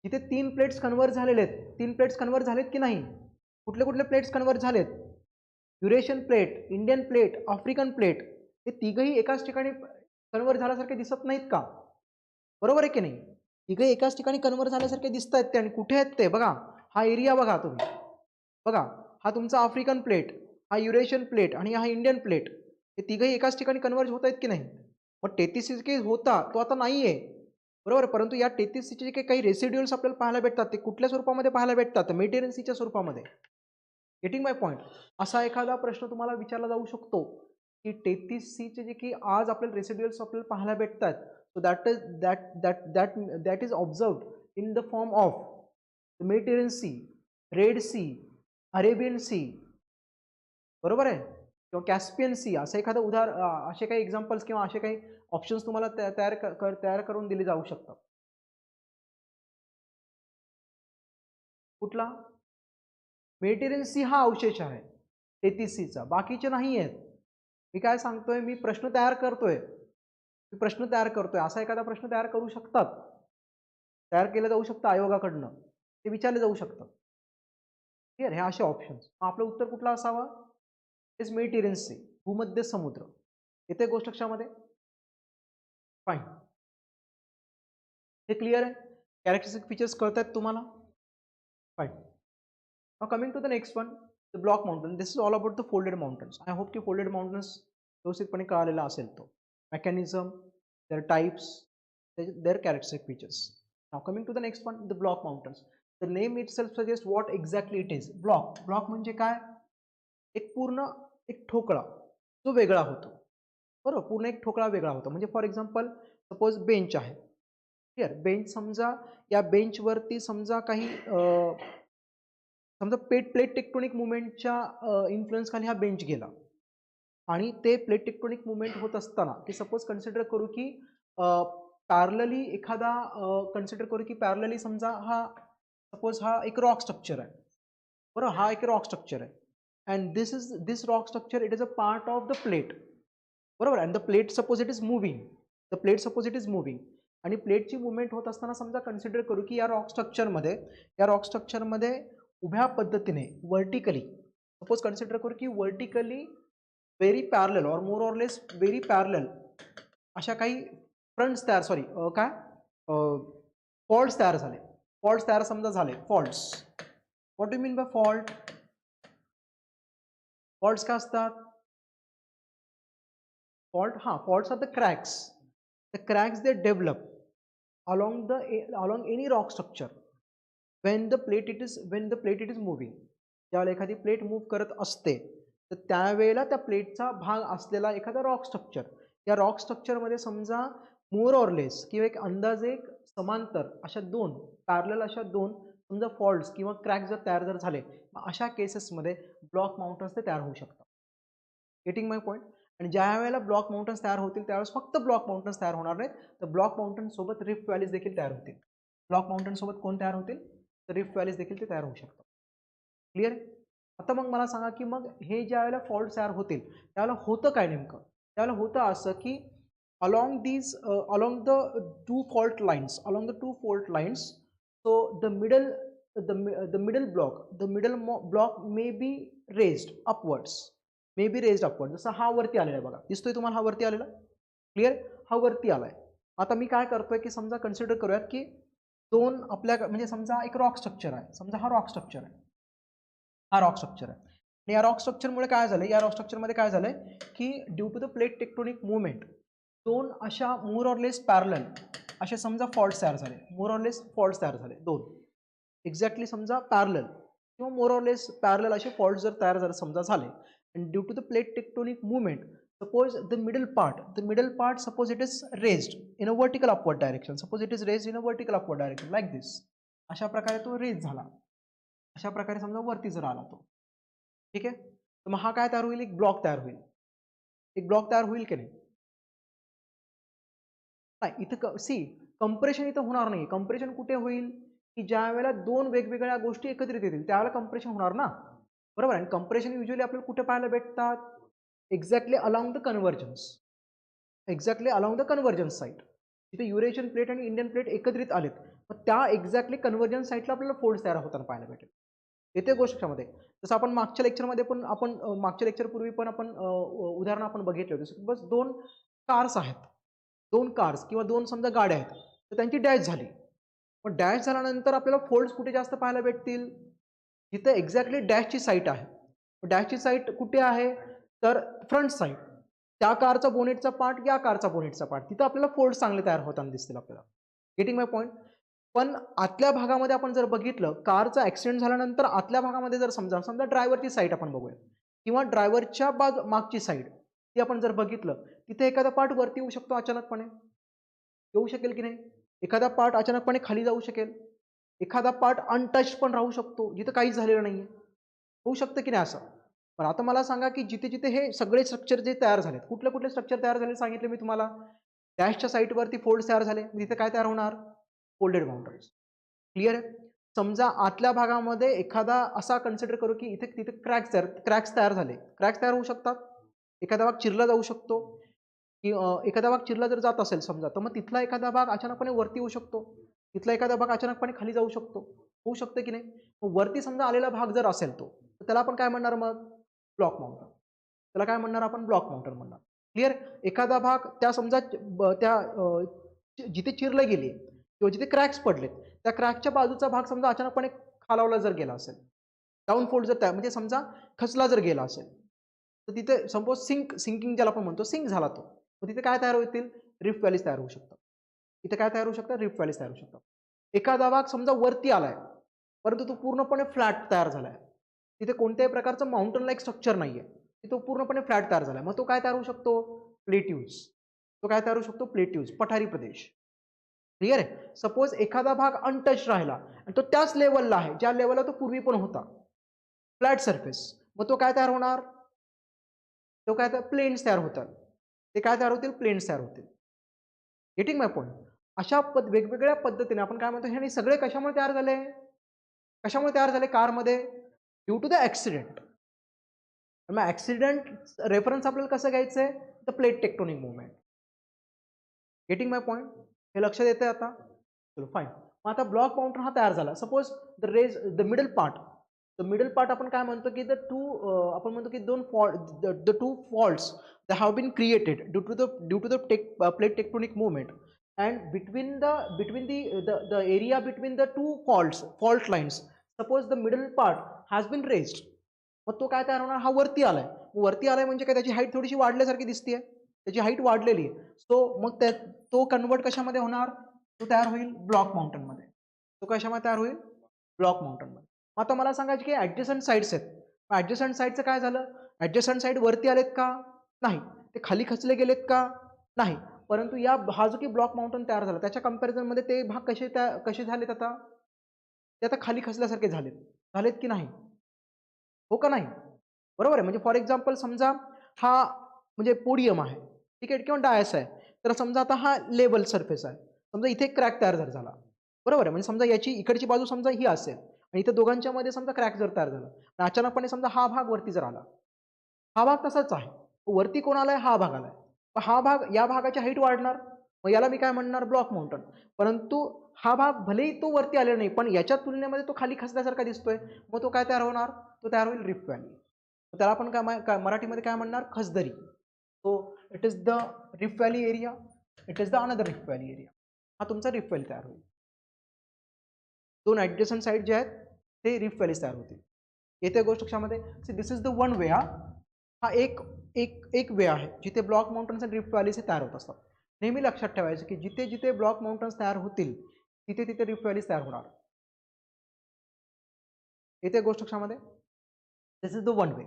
जिथे 3 प्लेट्स कन्वर्ट झालेले आहेत. 3 प्लेट्स कन्वर्ट झालेत की नाही? कुठले प्लेट्स कन्वर्ट झालेत? Eurasian plate, Indian plate, African plate. हे तिघही एकाच ठिकाणी कन्वर्ट झाल्यासारखे दिसत नाहीत का? बरोबर आहे की नाही? तिघही एकाच ठिकाणी कन्वर्ट झाल्यासारखे दिसत आहेत ते. आणि कुठे आहेत ते? बघा, हा एरिया बघा तुम्ही. बघा, हा तुमचा आफ्रिकन प्लेट, हा युरेशियन प्लेट आणि हा इंडियन प्लेट. हे तिघही एकाच ठिकाणी कन्वर्ट होत आहेत की नाही? मग 33 सी काही होता तो आता नाहीये, बरोबर. परंतु या 33 सीचे जे काही रेसिड्युअल्स आपल्याला पाहायला भेटतात, ते कुठल्या स्वरूपामध्ये पाहायला भेटतात? मेडिटेरियन सीच्या स्वरूपामध्ये. Getting my point? असा एखादा प्रश्न तुम्हाला विचारला जाऊ शकतो की 33 सीचे जे की आज आपल्याला रेसिड्युअल्स आपल्याला पाहायला भेटतात, so that is observed in the form of Mediterranean sea, red sea, Arabian sea, बरोबर आहे, किंवा कॅस्पियन सी. असं एखादं असे काही एक्झाम्पल्स किंवा असे काही ऑप्शन्स तुम्हाला तयार करून दिले जाऊ शकतात. कुठला? मेडिटेरियन सी हा अवशेष आहे 33 सीचा, बाकीचे नाही आहेत. मी काय सांगतोय? मी प्रश्न तयार करतोय, असा एखादा प्रश्न तयार करू शकतात, तयार केलं जाऊ शकतं आयोगाकडनं, ते विचारले जाऊ शकतं. क्लिअर? हे असे ऑप्शन्स. आपलं उत्तर कुठला असावा? इज मेडिटेरियन सी, भूमध्य समुद्र. येते गोष्ट लक्षामध्ये? फाईन. हे क्लिअर आहे? कॅरेक्टरिस्टिक फीचर्स कळतात तुम्हाला? Fine. Now coming to the next one, the block mountain. This is all about the folded mountains. I hope की folded mountains व्यवस्थितपणे कळालेला असेल तो. Mechanism, their types, their characteristic features. Now coming to the next one, the block mountains. The name itself suggests what exactly it is. Block म्हणजे काय? एक पूर्ण एक ठोकळा जो वेगळा होतो, बरोबर. पूर्ण एक ठोकळा वेगळा होतो. म्हणजे फॉर एक्झाम्पल सपोज बेंच आहे, क्लिअर. बेंच समजा, या बेंचवरती समजा काही समजा प्लेट टेक्टोनिक मुवमेंटच्या इन्फ्लुएन्स खाली हा बेंच गेला, आणि ते प्लेट टेक्टोनिक मुवमेंट होत असताना की सपोज कन्सिडर करू की पॅरलली एखादा कन्सिडर करू की पॅरलली समजा हा सपोज हा एक रॉक स्ट्रक्चर आहे, बरोबर. हा एक रॉक स्ट्रक्चर आहे, and this rock structure it is a part of the plate, बरोबर. And the plate suppose it is moving, the plate suppose it is moving, आणि प्लेटची मुवमेंट होत असताना समजा कन्सिडर करू की या रॉक स्ट्रक्चरमध्ये उभ्या पद्धतीने वर्टिकली सपोज कन्सिडर करू की वर्टिकली व्हेरी पॅरलल और more or less very parallel अशा काही फ्रंट्स तयार काय फॉल्ट्स तयार झाले. फॉल्ट्स तयार समजा झाले, faults. What do mean by fault? Faults काय असतात? Faults are the cracks. The cracks they develop along any rock structure when the plate it is moving. ज्यावेळेला एखादी प्लेट मूव्ह करत असते तर त्यावेळेला त्या प्लेटचा भाग असलेला एखादा रॉक स्ट्रक्चर, या रॉक स्ट्रक्चरमध्ये समजा मोर ऑर लेस किंवा एक अंदाजे एक समांतर अशा दोन पॅरलल अशा दोन समजा फॉल्ट्स किंवा क्रॅक जर झाले, अशा केसेसमध्ये ब्लॉक माउंटन्स ते तयार होऊ शकतात. Getting my point? आणि ज्या वेळेला ब्लॉक माउंटन्स तयार होतील त्यावेळेस फक्त ब्लॉक माउंटन्स तयार होणार नाहीत, तर ब्लॉक माउंटन सोबत रिफ्ट व्हॅलीज देखील तयार होतील. ब्लॉक माउंटन सोबत कोण तयार होतील? तर रिफ्ट व्हॅलीज देखील ते तयार होऊ शकतात. क्लिअर? आता मग मला सांगा की मग हे ज्या वेळेला फॉल्ट तयार होतील त्यावेळेला होतं काय नेमकं? त्यावेळेला होतं असं की along the two fault lines, so the middle block may be raised upwards. जसं हा वरती आलेला आहे बघा, दिसतोय तुम्हाला हा वरती आलेला? क्लिअर? हा वरती आलाय. आता मी काय करतोय की समजा कन्सिडर करूयात की दोन आपल्या म्हणजे समजा एक रॉक स्ट्रक्चर आहे, समजा हा रॉक स्ट्रक्चर आहे, आणि या रॉक स्ट्रक्चरमुळे काय झालं, या रॉक स्ट्रक्चरमध्ये काय झालंय की due to the plate tectonic movement दोन अशा मोर ऑर लेस पॅरलल असे समजा फॉल्ट्स तयार झाले, दोन एक्झॅक्टली समजा पॅरलल किंवा मोर ऑर लेस पॅरलल असे फॉल्ट्स जर तयार समजा झाले, and due to the plate tectonic movement, suppose the middle part suppose it is raised in a vertical upward direction, like this. अशा प्रकारे तो रेज झाला, अशा प्रकारे समजा वरती जर आला तो, ठीक आहे. तर मग हा काय तयार होईल? एक ब्लॉक तयार होईल की नाही? इथं सी कंप्रेशन इथं होणार नाही. कंप्रेशन कुठे होईल? की ज्या वेळेला दोन वेगवेगळ्या गोष्टी एकत्रित येतील त्यावेळेला कंप्रेशन होणार ना, बरोबर. आणि कंप्रेशन युजली आपल्याला कुठे पाहायला भेटतात? Exactly along the convergence site, तिथे युरेशियन प्लेट आणि इंडियन प्लेट एकत्रित आलेत, मग त्या एक्झॅक्टली कन्व्हर्जन्स साईटला आपल्याला फोल्ड्स तयार होताना पाहायला भेटेल. येते गोष्टीमध्ये जसं आपण मागच्या लेक्चरमध्ये पण मागच्या लेक्चरपूर्वी पण आपण उदाहरण आपण बघितले होते. बस दोन कार्स किंवा दोन समजा गाड्या आहेत, तर त्यांची डॅश झाली. पण डॅश झाल्यानंतर आपल्याला फोल्ड्स कुठे जास्त पाहायला भेटतील? जिथे एक्झॅक्टली डॅशची साईट आहे. डॅशची साईट कुठे आहे? तर फ्रंट साईड, त्या कारचा बोनेटचा पार्ट, या कारचा बोनेटचा पार्ट, तिथं आपल्याला फोल्ड्स चांगले तयार होताना दिसतील आपल्याला. Getting my point? पण आतल्या भागामध्ये आपण जर बघितलं, कारचा ऍक्सिडेंट झाल्यानंतर आतल्या भागामध्ये जर समजा ड्रायव्हरची साईड आपण बघूया किंवा ड्रायव्हरच्या मागची साईड ती आपण जर बघितलं, तिथे एखादा पार्ट वरती येऊ शकतो अचानकपणे, येऊ शकेल की नाही? एखादा पार्ट अचानकपणे खाली जाऊ शकेल, एखादा पार्ट अनटच पण राहू शकतो जिथं काहीच झालेलं नाहीये, होऊ शकतं की नाही असं? पण आता मला सांगा की जिथे जिथे हे सगळे स्ट्रक्चर जे तयार झालेत, कुठले स्ट्रक्चर तयार झाले सांगितले मी तुम्हाला? डॅशच्या साईटवरती फोल्ड तयार झाले, तिथे काय तयार होणार? Folded mountains. क्लिअर आहे? समजा आतल्या भागामध्ये एखादा असा कन्सिडर करू की इथे तिथे क्रॅक्स तयार झाले, क्रॅक्स तयार होऊ शकतात, एखादा भाग चिरला जाऊ शकतो, की एखादा भाग चिरला जर जात असेल समजा, तर मग तिथला एखादा भाग अचानकपणे वरती येऊ शकतो, तिथला एखादा भाग अचानकपणे खाली जाऊ शकतो, होऊ शकतं की नाही? मग वरती समजा आलेला भाग जर असेल तो, तर त्याला आपण काय म्हणणार? मग ब्लॉक माउंटन. त्याला काय म्हणणार आपण? ब्लॉक माउंटन म्हणणार. क्लिअर? एखादा भाग त्या समजा त्या जिथे चिरले गेली किंवा जिथे क्रॅक्स पडलेत त्या क्रॅकच्या बाजूचा भाग समजा अचानकपणे खालावला जर गेला असेल, डाऊनफोल्ड जर म्हणजे समजा खचला जर गेला असेल, तर तिथे सपोज सिंकिंग ज्याला आपण म्हणतो, सिंक झाला तो, मग तिथे काय तयार होतील? रिफ्ट व्हॅलीज तयार होऊ शकतात. इथे काय तयार होऊ शकतात? रिफ्ट व्हॅलीज तयार होऊ शकतात. एखादा भाग समजा वरती आलाय परंतु तो पूर्णपणे फ्लॅट तयार झालाय, तिथे कोणत्याही प्रकारचं माउंटन लाईक स्ट्रक्चर नाहीये, तो पूर्णपणे फ्लॅट तयार झालाय, मग तो काय तयार होऊ शकतो? प्लेट्यूज. तो काय तयार होऊ शकतो? प्लेट्यूज, पठारी प्रदेश. क्लिअर आहे? सपोज एखादा भाग अनटच राहिला आणि तो त्याच लेवलला आहे ज्या लेवलला तो पूर्वी पण होता, फ्लॅट सरफेस, मग तो काय तयार होणार? तो काय तर प्लेन्स तयार होतात. ते काय तयार होतील? प्लेन्स तयार होतील. Getting my point? अशा वेगवेगळ्या पद्धतीने आपण काय म्हणतो, हे सगळे कशामुळे तयार झाले? कशामुळे तयार झाले कारमध्ये? Due to the accident. मग ॲक्सिडेंट रेफरन्स आपल्याला कसं घ्यायचं आहे? The plate tectonic movement. Getting my point? हे लक्षात येतंय आता? चलो फाईन. मग आता ब्लॉक माउंटन हा तयार झाला. सपोज द मिडल पार्ट आपण काय म्हणतो की आपण म्हणतो की the two faults that have been created due to the plate tectonic movement, and between the area between the two fault lines, suppose the middle part has been raised, मग तो काय तयार होणार? हा वरती आलाय. वरती आलाय म्हणजे काय? त्याची हाईट थोडीशी वाढल्यासारखी दिसतेय, त्याची हाईट वाढलेली आहे. सो मग तो कन्वर्ट कशामध्ये होणार? तो तयार होईल ब्लॉक माउंटन मध्ये. तो कशामध्ये तयार होईल? ब्लॉक माउंटन मध्ये. आता मला सांगायचे की ऍडजस्टंट साइड्स आहेत. ऍडजस्टंट साइडचं काय झालं? ऍडजस्टंट साइड वरती आलेत का? नाही. ते खाली खचले गेलेत का? नाही. परंतु हा जो की ब्लॉक माउंटन तयार झाला त्याच्या कंपॅरिझन मध्ये ते भाग कसे झालेत? आता ते आता खाली खचल्यासारखे झालेत की नाही? हो का नाही? बरोबर आहे. म्हणजे फॉर एक्झाम्पल समजा हा म्हणजे पोडियम आहे, ठीक आहे, किंवा डायस आहे. तर समजा आता हा लेवल सरफेस आहे. समजा इथे क्रॅक तयार झाला, बरोबर आहे. म्हणजे समजा याची इकडची बाजू समजा ही असेल आणि इथे दोघांच्या मध्ये समजा क्रॅक जर तयार झाला, अचानकपणे समजा हा भाग वरती जर आला, हा भाग तसाच आहे, वरती कोण आलाय? हा भाग आलाय. हा भाग, या भागाची हाईट वाढणार, मग याला मी काय म्हणणार? Block mountain. परंतु हा भाग भलेही तो वरती आलेला नाही पण याच्या तुलनेमध्ये तो खाली खचल्यासारखा दिसतोय, मग तो काय तयार होणार? तो तयार होईल रिफ्ट व्हॅली. त्याला आपण काय मराठीमध्ये काय म्हणणार? खचदरी. सो इट इज द रिफ्ट valley area, it is the another रिफ्ट व्हॅली एरिया. हा तुमचा रिफ्ट व्हॅली तयार होईल. दोन ऍडजस्टंट साइड जे आहेत ते रिफ्ट व्हॅली तयार होतील. येत्या गोष्ट कशामध्ये? दिस इज द वन वे. हा एक वे आहे जिथे ब्लॉक माउंटन्स आणि रिफ्ट व्हॅलीज तयार होत असतात. नेहमी लक्षात ठेवायचं की जिथे जिथे ब्लॉक माउंटन्स तयार होतील तिथे तिथे रिफ्ट व्हॅलीज तयार होणार. येत्या गोष्ट कशामध्ये? This is the one way.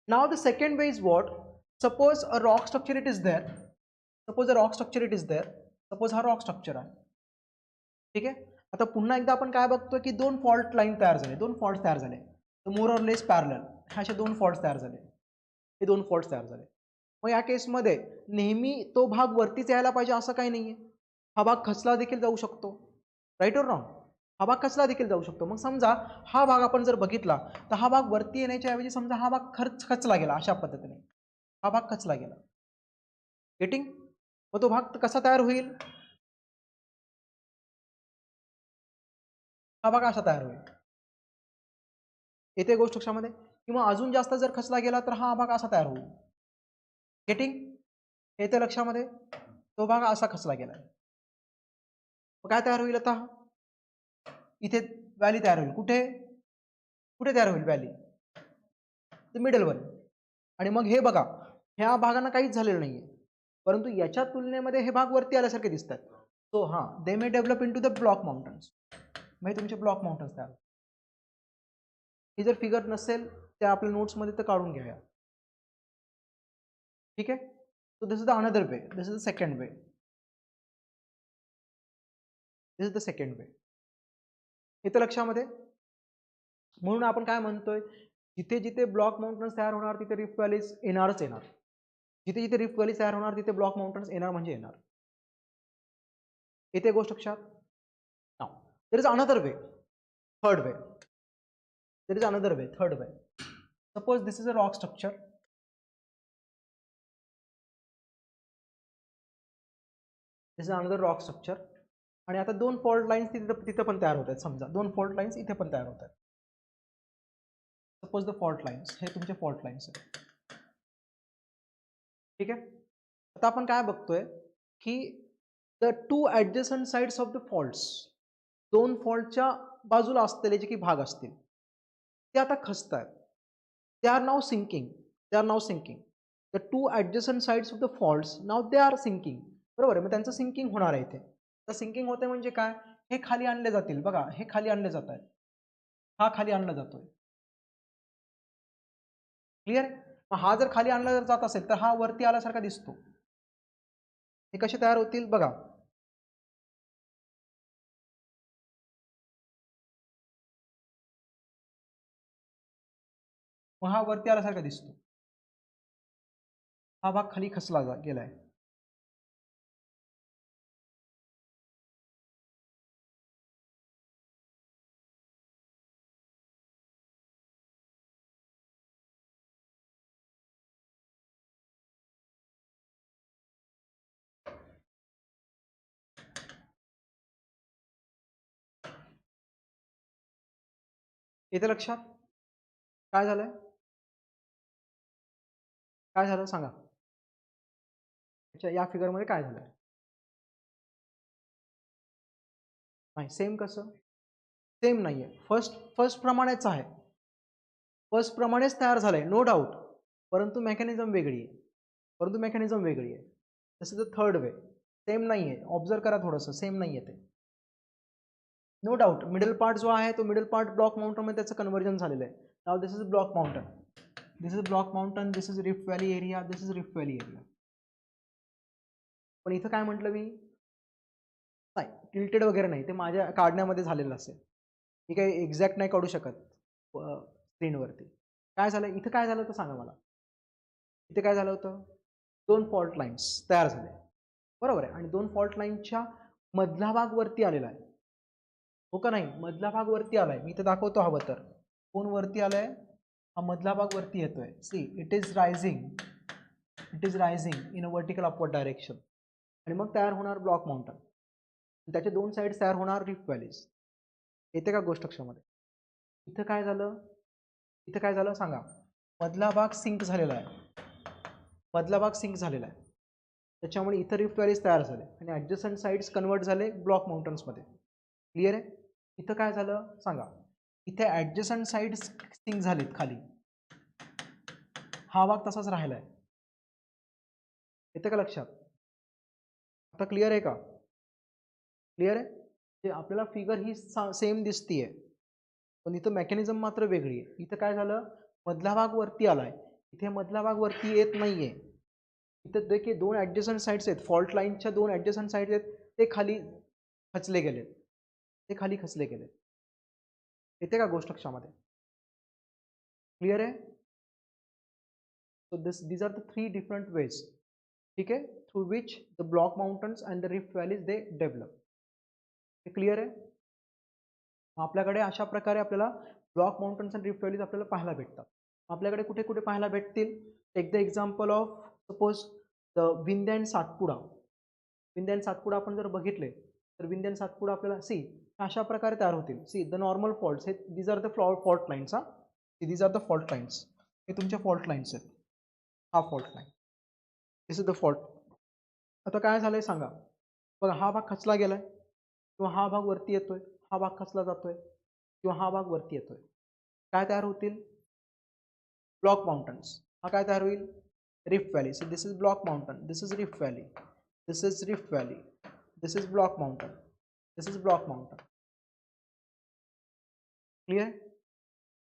Now the second way is what? Suppose a rock structure it is there. Suppose हा रॉक स्ट्रक्चर आहे, ठीक आहे. आता पुन्हा एकदा आपण काय बघतोय की दोन फॉल्ट लाईन तयार झाले, दोन फॉल्ट तयार झाले, मोर ऑर लेस पॅरलल. असे दोन फॉल्ट तयार झाले, हे दोन फॉल्ट तयार झाले. मग या केसमध्ये नेहमी तो भाग वरतीच यायला पाहिजे असं काही नाहीये. हा भाग खचला देखील जाऊ शकतो. Right or wrong? हा भाग खचला देखील जाऊ शकतो. मग समजा हा भाग आपण जर बघितला तर हा भाग वरती येण्याच्या ऐवजी समजा हा भाग खचला गेला, अशा पद्धतीने हा भाग खचला गेला. गेटिंग? मग तो भाग कसा तयार होईल? हा भाग असा तयार होईल. येते गोष्ट कशामध्ये? किंवा अजून जास्त जर खचला गेला तर हा भाग असा तयार होईल. गेटिंग? येते लक्षामध्ये? तो भाग असा खचला गेला. काय तयार होईल? आता इथे व्हॅली तयार होईल. कुठे कुठे तयार होईल व्हॅली? मिडल वर. आणि मग हे बघा, ह्या भागांना काहीच झालेलं नाहीये, परंतु याच्या तुलनेमध्ये हे भाग वरती आल्यासारखे दिसतात. सो हा, they may develop into the block mountains. म्हणजे तुमचे ब्लॉक माउंटन्स तयार. ही जर फिगर नसेल त्या आपल्या नोट्समध्ये तर काढून घ्या, ठीक आहे. So this is the another way, this is the second way, this is the second वे. इथं लक्षामध्ये? म्हणून आपण काय म्हणतोय, जिथे जिथे ब्लॉक माउंटन्स तयार होणार तिथे रिफ्ट व्हॅलीज येणारच येणार. जिथे जिथे रिफ्ट व्हॅली तयार होणार तिथे ब्लॉक माउंटन्स येणार म्हणजे येणार. येते गोष्ट लक्षात? Now there is another way, third way. There is another way, third way. Suppose this is a rock structure. This is another rock structure. आणि आता दोन फॉल्ट लाईन्स तिथे पण तयार होत आहेत. समजा दोन फॉल्ट लाईन्स इथे पण तयार होत आहेत. सपोज द फॉल्ट लाईन्स, हे तुमचे फॉल्ट लाईन्स आहेत, ठीक आहे. आता आपण काय बघतोय की the two adjacent sides of the faults, दोन फॉल्टच्या बाजूला असलेले जे की भाग असतील ते आता खचत आहेत. They are now sinking, they are now sinking. The two adjacent sides of the faults now they are sinking. बरोबर आहे. मग त्यांचं सिंकिंग होणार आहे इथे. तर सिंकिंग होते म्हणजे काय? हे खाली आणले जातील बघा, हे खाली आणले जात आहेत, हा खाली आणला जातोय. क्लिअर? हा जर खाली आणला जर जात असेल तर हा वरती आल्यासारखा दिसतो. हे कसे तयार होतील बघा. मग हा वरती आल्यासारखा दिसतो, हा भाग खाली खचला गेलाय. येते लक्षात? काय झालंय? काय झालं सांगा. या फिगर मध्ये काय झालं? नाही, सेम कसं? सेम नाहीये. फर्स्ट प्रमाणेच आहे, फर्स्ट प्रमाणेच तयार झालंय, नो डाऊट. परंतु मेकॅनिझम वेगळी आहे, this is the third way. Same नाहीये, ऑब्झर्व करा थोडंसं, सेम नाहीये ते. नो डाऊट मिडल पार्ट जो आहे तो मिडल पार्ट ब्लॉक माउंटन मध्ये त्याचं कन्वर्जन झालेलं आहे. Now this is block mountain, this is रिफ्ट व्हॅली एरिया, दिस इज रिफ्ट व्हॅली एरिया. पण इथं काय म्हटलं मी? नाही, टिल्टेड वगैरे नाही, ते माझ्या काढण्यामध्ये झालेलं असेल, मी काही एक्झॅक्ट नाही काढू शकत स्क्रीनवरती. काय झालं इथं? काय झालं तर सांगा मला. इथे काय झालं होतं? दोन फॉल्ट लाईन्स तयार झाले, बरोबर आहे. आणि दोन फॉल्ट लाईनच्या मधला भाग वरती आलेला आहे, हो का नाही? मधला भाग वरती आलाय, मी इथे दाखवतो हवं तर. कोण वरती आलाय? हा मधला भाग वरती येतोय. See, it is rising in a vertical upward direction. आणि मग तयार होणार ब्लॉक माउंटन, त्याचे दोन साइड्स तयार होणार रिफ्ट व्हॅलीज. येते का गोष्ट लक्षामध्ये? इथं काय झालं? इथं काय झालं सांगा. मधला भाग सिंक झालेला आहे, त्याच्यामुळे इथं रिफ्ट व्हॅलीज तयार झाले आणि ॲडजस्टंट साइड्स कन्वर्ट झाले ब्लॉक माउंटन्समध्ये. क्लिअर आहे? इथं काय झालं सांगा. इथे ॲडजस्टंट साइड्स सिंक झालेत खाली, हा भाग तसाच राहिलाय. येतं का लक्षात? आता क्लिअर आहे का? क्लिअर आहे? ते आपल्याला फिगर ही सेम दिसतीये, पण इथं मेकॅनिझम मात्र वेगळी आहे. इथं काय झालं? मधला भाग वरती आलाय, इथे मधला भाग वरती येत नाहीये. इथं देखील दोन ॲडजस्टंट साइड्स आहेत, फॉल्ट लाईनच्या दोन ॲडजस्टंट साइड्स आहेत, ते खाली खचले गेलेत, येते का गोष्ट लक्षामध्ये? क्लिअर आहे? So these are the three different ways, ठीक आहे, through which the block mountains and the rift valleys they develop. हे क्लिअर आहे? आपल्याकडे अशा प्रकारे आपल्याला ब्लॉक माउंटन्स आणि रिफ्ट व्हॅलीज आपल्याला पाहायला भेटतात. आपल्याकडे कुठे कुठे पाहायला भेटतील? Take the example of suppose the Vindhya and Satpura आपण जर बघितले तर विंध्य अँड सातपुडा आपल्याला सी अशा प्रकारे तयार होतील. सी द नॉर्मल फॉल्ट्स, हे these are the fault lines. These are the fault lines, हे तुमचे फॉल्ट लाईन्स आहेत. हा fault line, this is the fault. आता काय झालंय सांगा बघा. हा भाग खचला गेलाय किंवा हा भाग वरती येतोय, हा भाग खचला जातोय किंवा हा भाग वरती येतोय. काय तयार होतील? Block mountains. हा काय तयार होईल? रिफ्ट valley. So this is block mountain, this is रिफ्ट व्हॅली, दिस इज रिफ्ट valley, this is block mountain, this is block mountain. Clear?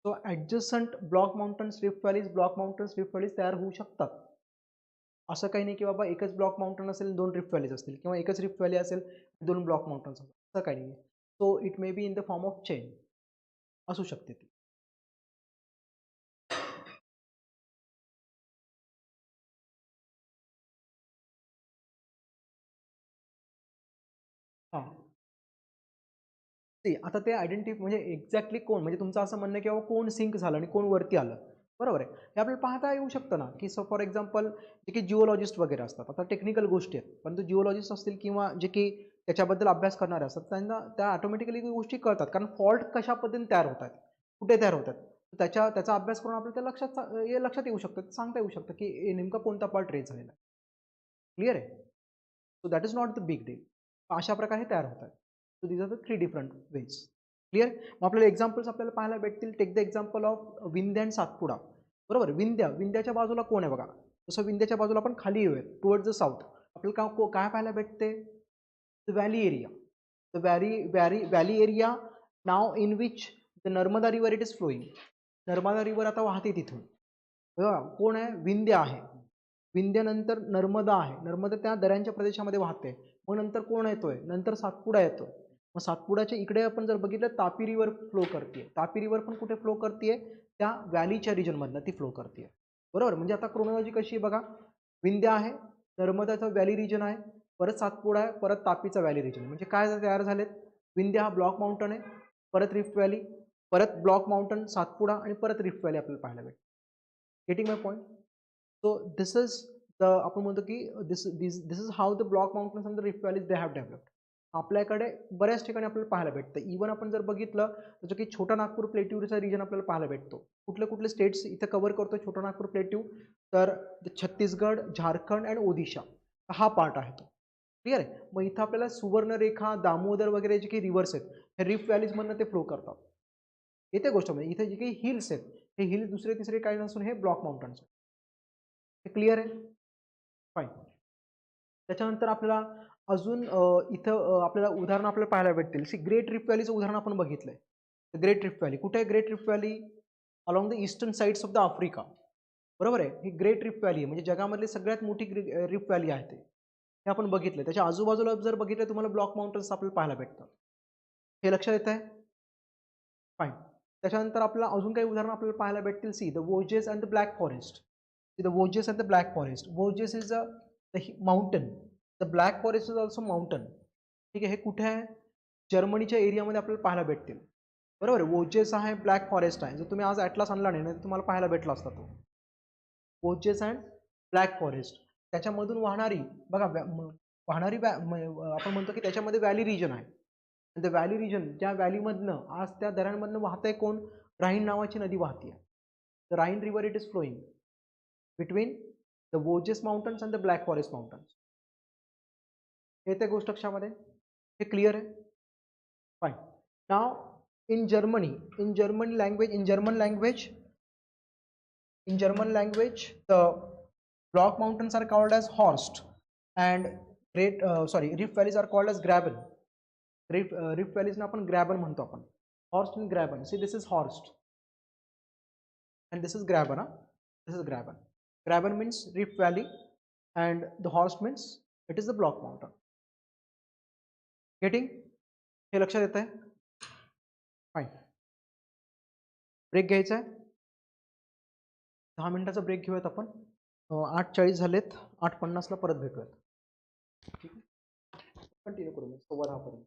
So adjacent block mountains रिफ्ट व्हॅलीज तयार होऊ शकतात. असं काही नाही की बाबा एकच ब्लॉक माउंटन असेल दोन रिफ्ट व्हॅलीज असतील, किंवा एकच रिफ्ट व्हॅली असेल दोन ब्लॉक माउंटन्स असतील, असं काही नाही. So it may be in the form of chain असू शकते ती. हां, ते आता ते आयडेंटिटी म्हणजे एक्झॅक्टली कोण, म्हणजे तुमचं असं म्हणणं की बाबा कोण सिंक झालं आणि कोण वरती आलं, बरोबर आहे. हे आपल्याला पाहता येऊ शकतं ना, की फॉर एक्झाम्पल जे की जिओलॉजिस्ट वगैरे असतात, आता टेक्निकल गोष्टी आहेत, परंतु जिओलॉजिस्ट असतील किंवा जे की त्याच्याबद्दल अभ्यास करणारे असतात, त्यांना त्या ऑटोमॅटिकली गोष्टी कळतात. कारण फॉल्ट कशा पद्धतीने तयार होतात, कुठे तयार होतात, त्याचा अभ्यास करून आपल्याला त्या लक्षात येऊ शकतं, सांगता येऊ शकतं की नेमका कोणता पार्ट रेज झालेला आहे. क्लिअर आहे? So that is not the big deal. अशा प्रकारे तयार होतात. So these are the three different ways. Clear? मग आपल्याला एक्झाम्पल्स आपल्याला पाहायला भेटतील. Take the example of Vindhya and Satpura. बरोबर, विंध्याच्या बाजूला कोण आहे बघा. तसं विंध्याच्या बाजूला आपण खाली येऊया टुवर्ड्स द साऊथ, आपल्याला काय पाहायला भेटते? The valley area. the valley area now in which the Narmada river it is flowing. Narmada river आता वाहते तिथून बघा. कोण आहे? विंध्य आहे. विंध्यानंतर नर्मदा आहे. नर्मदा त्या दऱ्यांच्या प्रदेशामध्ये वाहते. मग नंतर कोण येतोय? नंतर सातपुडा येतोय. मग सातपुडाच्या इकडे आपण जर बघितलं तापी रिवर फ्लो करते. तापी रिवर पण कुठे फ्लो करते? त्या व्हॅलीच्या रिजनमधनं ती फ्लो करते. बरोबर. म्हणजे आता क्रोनॉलॉजी कशी आहे बघा. विंध्य आहे, नर्मदाचा व्हॅली रिजन आहे, परत सातपुडा आहे, परत तापीचा व्हॅली रिजन. म्हणजे काय तयार झालेत? विंध्य हा ब्लॉक माउंटन आहे, परत रिफ्ट व्हॅली, परत ब्लॉक माउंटन, सातपुडा आणि परत रिफ्ट व्हॅली आपल्याला पाहायला भेटते. Getting my point? So this is the आपण म्हणतो की this is how the block mountains and the rift valleys they have developed. आपल्याकडे बऱ्याच ठिकाणी आपल्याला पाहायला भेटतं. इव्हन आपण जर बघितलं जसं की छोटा नागपूर प्लेट्यूचा रिजन आपल्याला पाहायला भेटतो. कुठले कुठले स्टेट्स इथं कव्हर करतो छोटा नागपूर प्लेट्यू? तर छत्तीसगड, झारखंड अँड ओडिशा हा पार्ट आहे तो. क्लिअर आहे. मग इथं आपल्याला सुवर्णरेखा, दामोदर वगैरे जे काही रिव्हर्स आहेत हे रिफ्ट व्हॅलीजमधनं ते फ्लो करतात. येते गोष्ट म्हणजे इथे जे काही हिल्स आहेत हे हिल्स दुसरे तिसरे काही नसून हे ब्लॉक माउंटन्स आहेत. हे क्लिअर आहे? फाईन. त्याच्यानंतर आपल्याला अजून इथं आपल्याला उदाहरण आपल्याला पाहायला भेटतील. ग्रेट रिफ्ट व्हॅलीचं उदाहरण आपण बघितलंय. ग्रेट रिफ्ट व्हॅली कुठे आहे? ग्रेट रिफ्ट valley along the eastern sides of the Africa. बरोबर आहे. ही ग्रेट रिफ्ट व्हॅली म्हणजे जगामधली सगळ्यात मोठी रिफ्ट व्हॅली आहे ते. हे आपण बघितलं. त्याच्या आजूबाजूला जर बघितलं तुम्हाला ब्लॉक माउंटन्स आपल्याला पाहायला भेटतात. हे लक्षात येत आहे? फाईन. त्याच्यानंतर आपल्याला अजून काही उदाहरणं आपल्याला पाहायला भेटतील. See the Vosges and the Black Forest. The Vosges and the Black Forest. Vosges is a mountain. The Black Forest is also mountain. ठीक आहे. हे कुठे आहे? जर्मनीच्या एरियामध्ये आपल्याला पाहायला भेटतील. बरोबर. वोजेस आहे, ब्लॅक फॉरेस्ट आहे. जर तुम्ही आज ॲटलास आणला नाही तर तुम्हाला पाहायला भेटला असता तो. वोजेस अँड ब्लॅक फॉरेस्ट. त्याच्यामधून वाहणारी बघा वाहणारी आपण म्हणतो की त्याच्यामध्ये व्हॅली रिजन आहे. द व्हॅली रिजन त्या व्हॅलीमधनं आज त्या दऱ्यांमधनं वाहतंय कोण? राहीन नावाची नदी वाहते. The Rhine river it is flowing between the Vosges mountains and the Black Forest mountains. येते गोष्ट लक्षामध्ये? हे क्लिअर आहे? Fine. Now in Germany, in German language, the block mountains are called as Horst, and rift valleys are called as Graben. Rift valleys ना आपण Graben म्हणतो आपण. Horst and Graben. See, this is Horst, and this is Graben. This is Graben. Graben means rift valley, and the Horst means it is the block mountain. Getting? हे लक्षात येत आहे? Fine. Break घ्यायचा आहे. 10 मिनिटाचा break घेऊयात आपण. 8:40 झालेत. 8:50ला परत भेटूयात. ठीक आहे. कंटिन्यू करू 9:15 पर्यंत.